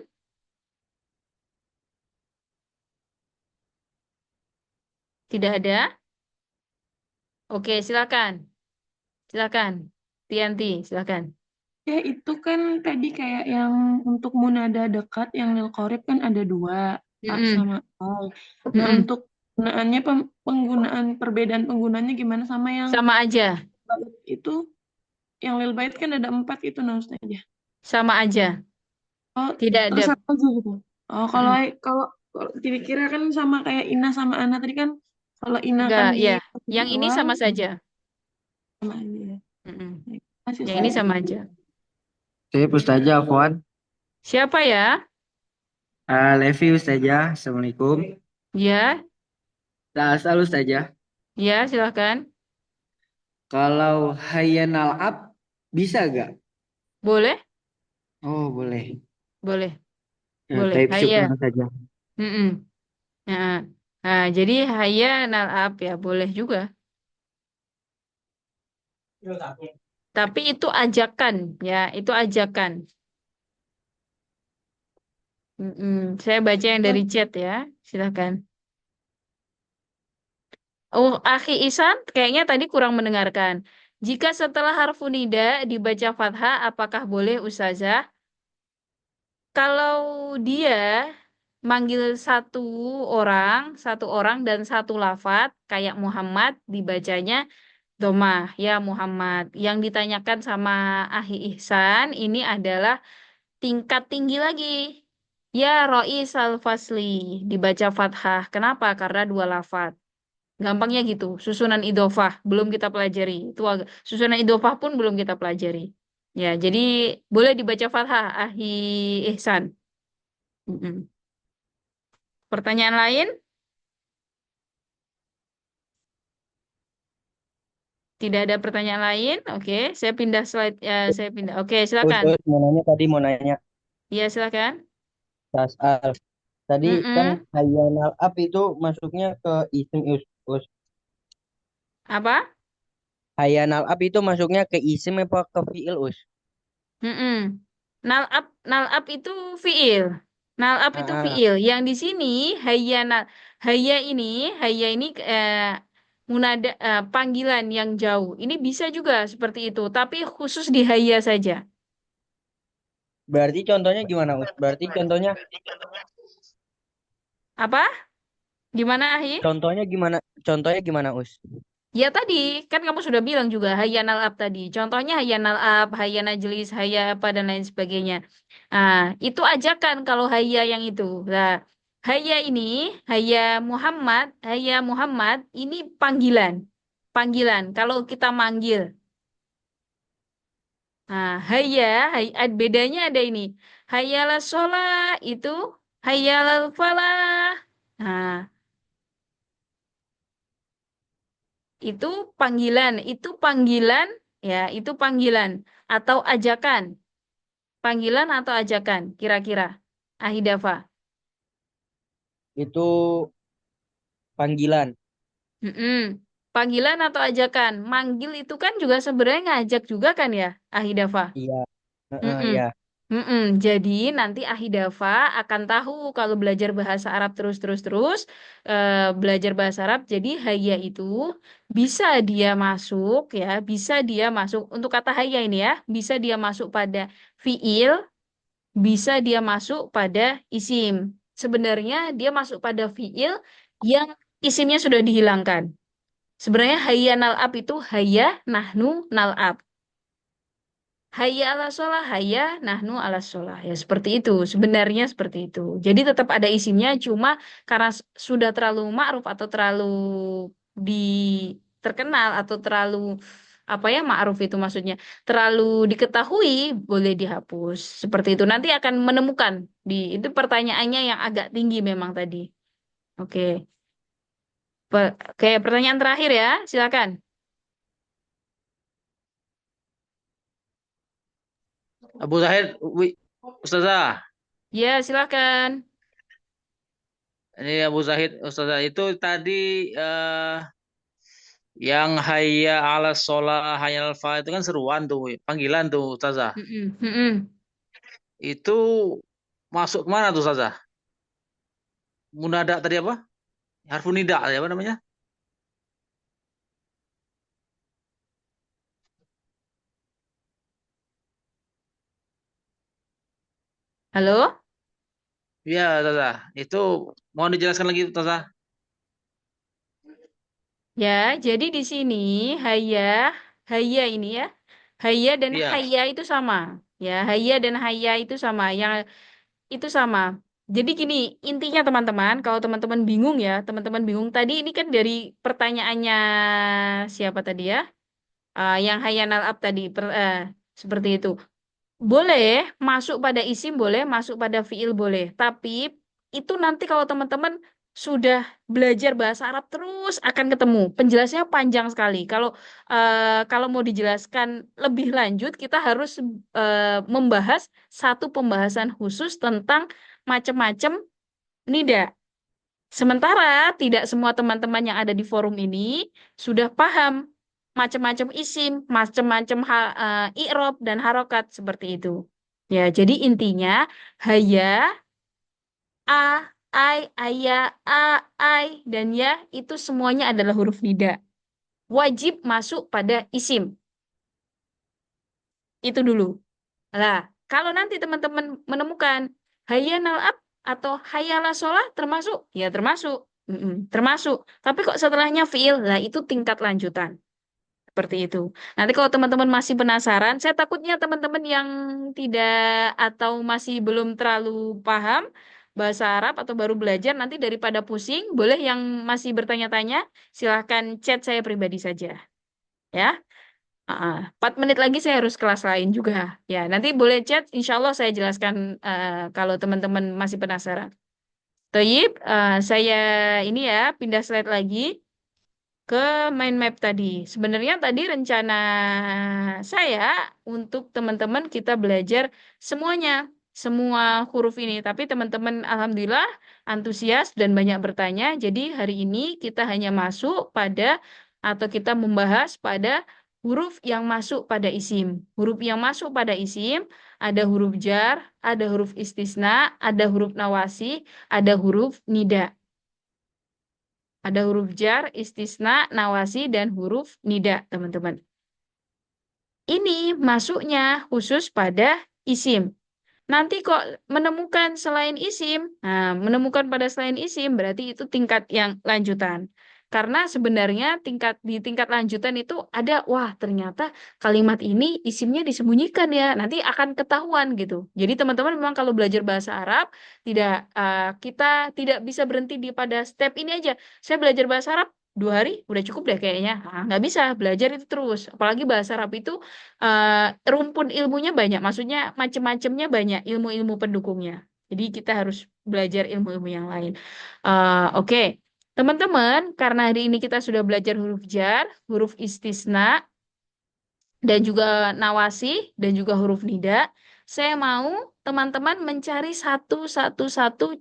Tidak ada? Oke, silakan. Silakan. Tianti, silakan. Ya, itu kan tadi kayak yang untuk munada dekat yang lil qorib kan ada dua, A Mm-mm. sama al. Nah, Mm-mm. untuk penggunaannya penggunaan perbedaan penggunaannya gimana sama yang Sama aja. bait itu, yang lil bait kan ada 4 itu nah Ustaz ya. Sama aja. Oh, Tidak ada. terserah aja gitu. Oh, kalau Mm-mm. kalau kalau dikira kan sama kayak Ina sama Ana tadi kan, kalau Ina kan Enggak, di ya. posisi Yang ini awal sama saja. sama aja ya. Mm-mm. Masih Yang ini Ustaz. sama aja. Saya Ustazah Afwan. Siapa ya? Levi Ustazah. Assalamualaikum. Ya, Asal Ustazah. ya, silakan. Kalau hayyanal ab bisa gak? Boleh? Oh boleh. Boleh. Ya, Boleh. taib Hayya. syukran Ustazah. Mm-mm. Nah, nah, jadi hayya nal'ab ya boleh juga. Tapi itu ajakan ya, itu ajakan. Mm-mm. Saya baca yang dari chat ya, silakan. Oh, Akhi Isan kayaknya tadi kurang mendengarkan. Jika setelah harfu nida dibaca fathah, apakah boleh Ustazah? Kalau dia manggil satu orang dan satu lafat kayak Muhammad dibacanya domah ya Muhammad. Yang ditanyakan sama Ahi Ihsan ini adalah tingkat tinggi lagi. Ya Rois al-Fasli dibaca fathah. Kenapa? Karena dua lafat. Gampangnya gitu. Susunan idofah belum kita pelajari. Susunan idofah pun belum kita pelajari. Ya, jadi boleh dibaca fathah Ahi Ihsan. Mm-mm. Pertanyaan lain? Tidak ada pertanyaan lain? Oke, saya pindah slide. Saya pindah. Oke, Us, silakan. mau nanya tadi mau nanya. Iya, silakan. Tas Al. Tadi kan Mm-mm. hayanal up itu masuknya ke isim us. Apa? Hayanal up itu masuknya ke isim apa ke fiil us? Mm-mm. Nal up itu fiil. Nal up itu Ah, fiil. Yang di sini hayya hayya ini hayya ini munada panggilan yang jauh. Ini bisa juga seperti itu, tapi khusus di hayya saja. berarti contohnya gimana us? Berarti Apa? Gimana, Ahi? contohnya gimana? Contohnya gimana us? Ya tadi kan kamu sudah bilang juga hayyanal ab tadi. Contohnya hayyanal ab, hayya najlis, hayya apa dan lain sebagainya. Ah, itu ajakan kalau hayya yang itu. Nah, hayya ini, hayya Muhammad ini panggilan. Panggilan kalau kita manggil. Nah, bedanya ada ini. Hayyalas sholah itu hayyalal falah. Nah, itu panggilan, ya, itu panggilan atau ajakan. Panggilan atau ajakan, kira-kira. Ahidafa. Itu panggilan. Mm-mm. Panggilan atau ajakan. Manggil itu kan juga sebenarnya ngajak juga kan ya, Ahidafa. Iya. Mm-mm. Iya. Mm-mm. Jadi nanti Ahidafa akan tahu kalau belajar bahasa Arab terus-terus, belajar bahasa Arab. Jadi hayya itu bisa dia masuk ya, bisa dia masuk untuk kata hayya ini ya, bisa dia masuk pada fiil, bisa dia masuk pada isim. Sebenarnya dia masuk pada fiil yang isimnya sudah dihilangkan. Sebenarnya hayya nal'ab itu hayya nahnu nal'ab. Hayya ala sholah, hayya nahnu ala sholah. Ya seperti itu. Sebenarnya seperti itu. Jadi tetap ada isimnya, cuma karena sudah terlalu ma'ruf atau terlalu di terkenal atau terlalu apa ya ma'ruf itu maksudnya terlalu diketahui boleh dihapus. Seperti itu. Nanti akan menemukan di itu pertanyaannya yang agak tinggi memang tadi. Oke. Oke, pertanyaan terakhir ya. Silakan. Abu Zahid, Ustazah. Ya, silakan. Ini Abu Zahid, Ustazah itu tadi yang hayya ala sholah, hayya al falah itu kan seruan tuh, panggilan tuh Ustazah. Mm-mm, mm-mm. Itu masuk kemana tuh Ustazah? Munada tadi apa? Harfun nida, apa namanya? Halo? Iya, Ustazah. Itu mohon dijelaskan lagi Ustazah. Ya, jadi di sini hayya, hayya ini ya, hayya dan Iya. hayya itu sama. Ya, hayya dan hayya itu sama. Yang itu sama. Jadi gini, intinya teman-teman, kalau teman-teman bingung ya, teman-teman bingung tadi ini kan dari pertanyaannya siapa tadi ya? Yang hayyanal ab tadi, seperti itu. Boleh masuk pada isim, boleh masuk pada fiil, boleh. Tapi itu nanti kalau teman-teman sudah belajar bahasa Arab terus akan ketemu. Penjelasannya panjang sekali. Kalau mau dijelaskan lebih lanjut, kita harus membahas satu pembahasan khusus tentang macam-macam nida. Sementara tidak semua teman-teman yang ada di forum ini sudah paham macam-macam isim, macam-macam i'rob dan harokat seperti itu. Ya, jadi intinya haya, a, ai, aya, ai dan ya itu semuanya adalah huruf nida. Wajib masuk pada isim. Itu dulu. Nah, kalau nanti teman-teman menemukan hayya nal'ab atau hayya la sholah termasuk, ya termasuk. Termasuk. Tapi kok setelahnya fiil, lah itu tingkat lanjutan. Seperti itu. Nanti kalau teman-teman masih penasaran, saya takutnya teman-teman yang tidak atau masih belum terlalu paham bahasa Arab atau baru belajar, nanti daripada pusing, boleh yang masih bertanya-tanya, silahkan chat saya pribadi saja. Ya. 4 menit lagi saya harus kelas lain juga. Ya, nanti boleh chat. Insya Allah saya jelaskan kalau teman-teman masih penasaran. Toyib, saya ini ya pindah slide lagi. ke mind map tadi. Sebenarnya tadi rencana saya untuk teman-teman kita belajar semuanya, semua huruf ini. Tapi teman-teman alhamdulillah antusias dan banyak bertanya. Jadi hari ini kita hanya masuk pada atau kita membahas pada huruf yang masuk pada isim. Huruf yang masuk pada isim ada huruf jar, ada huruf istisna, ada huruf nawasi, ada huruf nida. Ada huruf jar, istisna, nawasi, dan huruf nida, teman-teman. Ini masuknya khusus pada isim. Nanti kok menemukan selain isim, nah, menemukan pada selain isim berarti itu tingkat yang lanjutan. Karena sebenarnya di tingkat lanjutan itu ada, wah ternyata kalimat ini isimnya disembunyikan ya, nanti akan ketahuan gitu. Jadi teman-teman memang kalau belajar bahasa Arab kita tidak bisa berhenti pada step ini aja. Saya belajar bahasa Arab 2 hari udah cukup deh kayaknya. Nah, nggak bisa belajar itu terus. Apalagi bahasa Arab itu rumpun ilmunya banyak, maksudnya macam-macamnya banyak ilmu-ilmu pendukungnya. Jadi kita harus belajar ilmu-ilmu yang lain. Oke, teman-teman, karena hari ini kita sudah belajar huruf jar, huruf istisna, dan juga nawasi, dan juga huruf nida, saya mau teman-teman mencari satu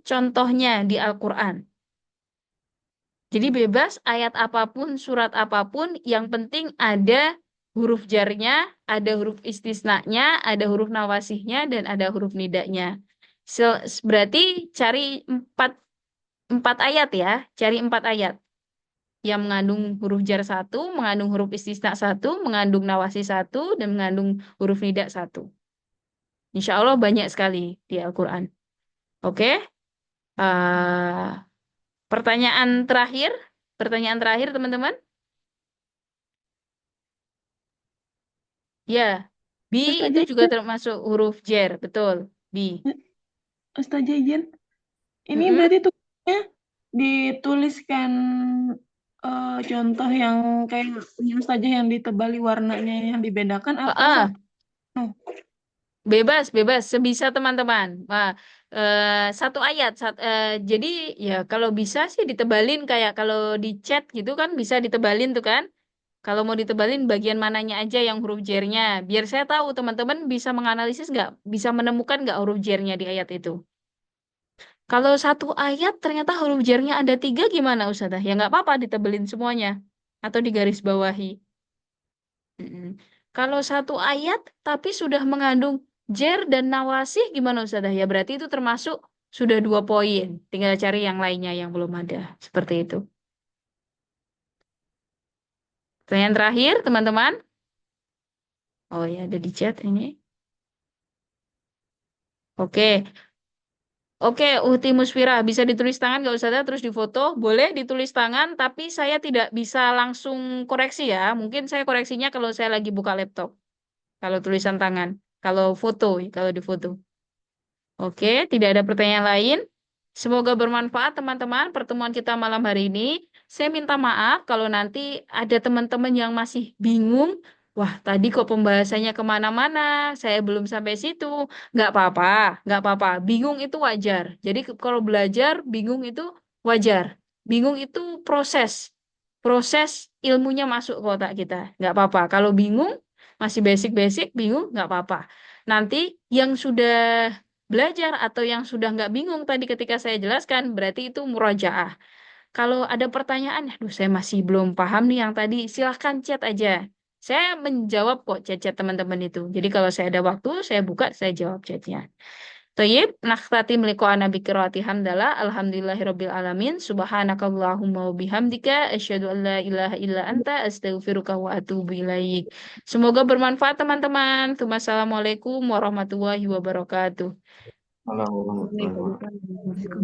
contohnya di Al-Quran. Jadi bebas ayat apapun, surat apapun, yang penting ada huruf jarnya, ada huruf istisnanya, ada huruf nawasihnya, dan ada huruf nidanya. Berarti cari empat ayat ya, cari 4 ayat yang mengandung huruf jar 1, mengandung huruf istisna 1, mengandung nawasi 1, dan mengandung huruf nida 1. Insya Allah banyak sekali di Al-Quran. Oke? Eh, pertanyaan terakhir teman-teman. Ya, B itu Ustazah, juga termasuk huruf jar, betul. B. Ustazah izin. Ini Mm-mm. berarti tulisnya dituliskan contoh yang kayak punya Ustazah yang ditebali warnanya yang dibedakan apa Ah, satu? bebas, bebas, sebisa teman-teman. Wah, 1 ayat. Jadi ya kalau bisa sih ditebalin kayak kalau di chat gitu kan bisa ditebalin tuh kan. Kalau mau ditebalin bagian mananya aja yang huruf jernya. Biar saya tahu teman-teman bisa menganalisis nggak, bisa menemukan nggak huruf jernya di ayat itu. Kalau 1 ayat ternyata huruf jarnya ada 3 gimana Ustazah? Ya nggak apa-apa ditebelin semuanya. Atau digaris bawahi. Mm-mm. Kalau 1 ayat tapi sudah mengandung jar dan nawasih gimana Ustazah? Ya berarti itu termasuk sudah 2 poin. Tinggal cari yang lainnya yang belum ada. Seperti itu. Pertanyaan terakhir teman-teman. Oh ya ada di chat ini. Oke. Oke, Uhti Musfira, bisa ditulis tangan nggak Ustazah, terus difoto? Boleh ditulis tangan, tapi saya tidak bisa langsung koreksi ya. Mungkin saya koreksinya kalau saya lagi buka laptop. Kalau tulisan tangan. Kalau foto, kalau difoto. Oke, tidak ada pertanyaan lain. Semoga bermanfaat teman-teman pertemuan kita malam hari ini. Saya minta maaf kalau nanti ada teman-teman yang masih bingung. Wah, tadi kok pembahasannya kemana-mana. Saya belum sampai situ. Nggak apa-apa, nggak apa-apa. Bingung itu wajar. Jadi kalau belajar, bingung itu wajar. Bingung itu proses. Proses ilmunya masuk ke otak kita. Nggak apa-apa. Kalau bingung, masih basic-basic, bingung, nggak apa-apa. Nanti yang sudah belajar atau yang sudah nggak bingung tadi ketika saya jelaskan, berarti itu murojaah. Kalau ada pertanyaan, aduh saya masih belum paham nih yang tadi, silahkan chat aja. Saya menjawab kok chat-chat teman-teman itu. Jadi kalau saya ada waktu, saya buka, saya jawab chatnya. Thayyib, nakhtatim liqa'ana bikirati hamdalah, alhamdulillahirabbil alamin, subhanakallahumma wa bihamdika, asyhadu an la ilaha illa anta, astaghfiruka wa atubu ilaik. Semoga bermanfaat teman-teman. Assalamualaikum warahmatullahi wabarakatuh. Halo, warahmatullahi wabarakatuh.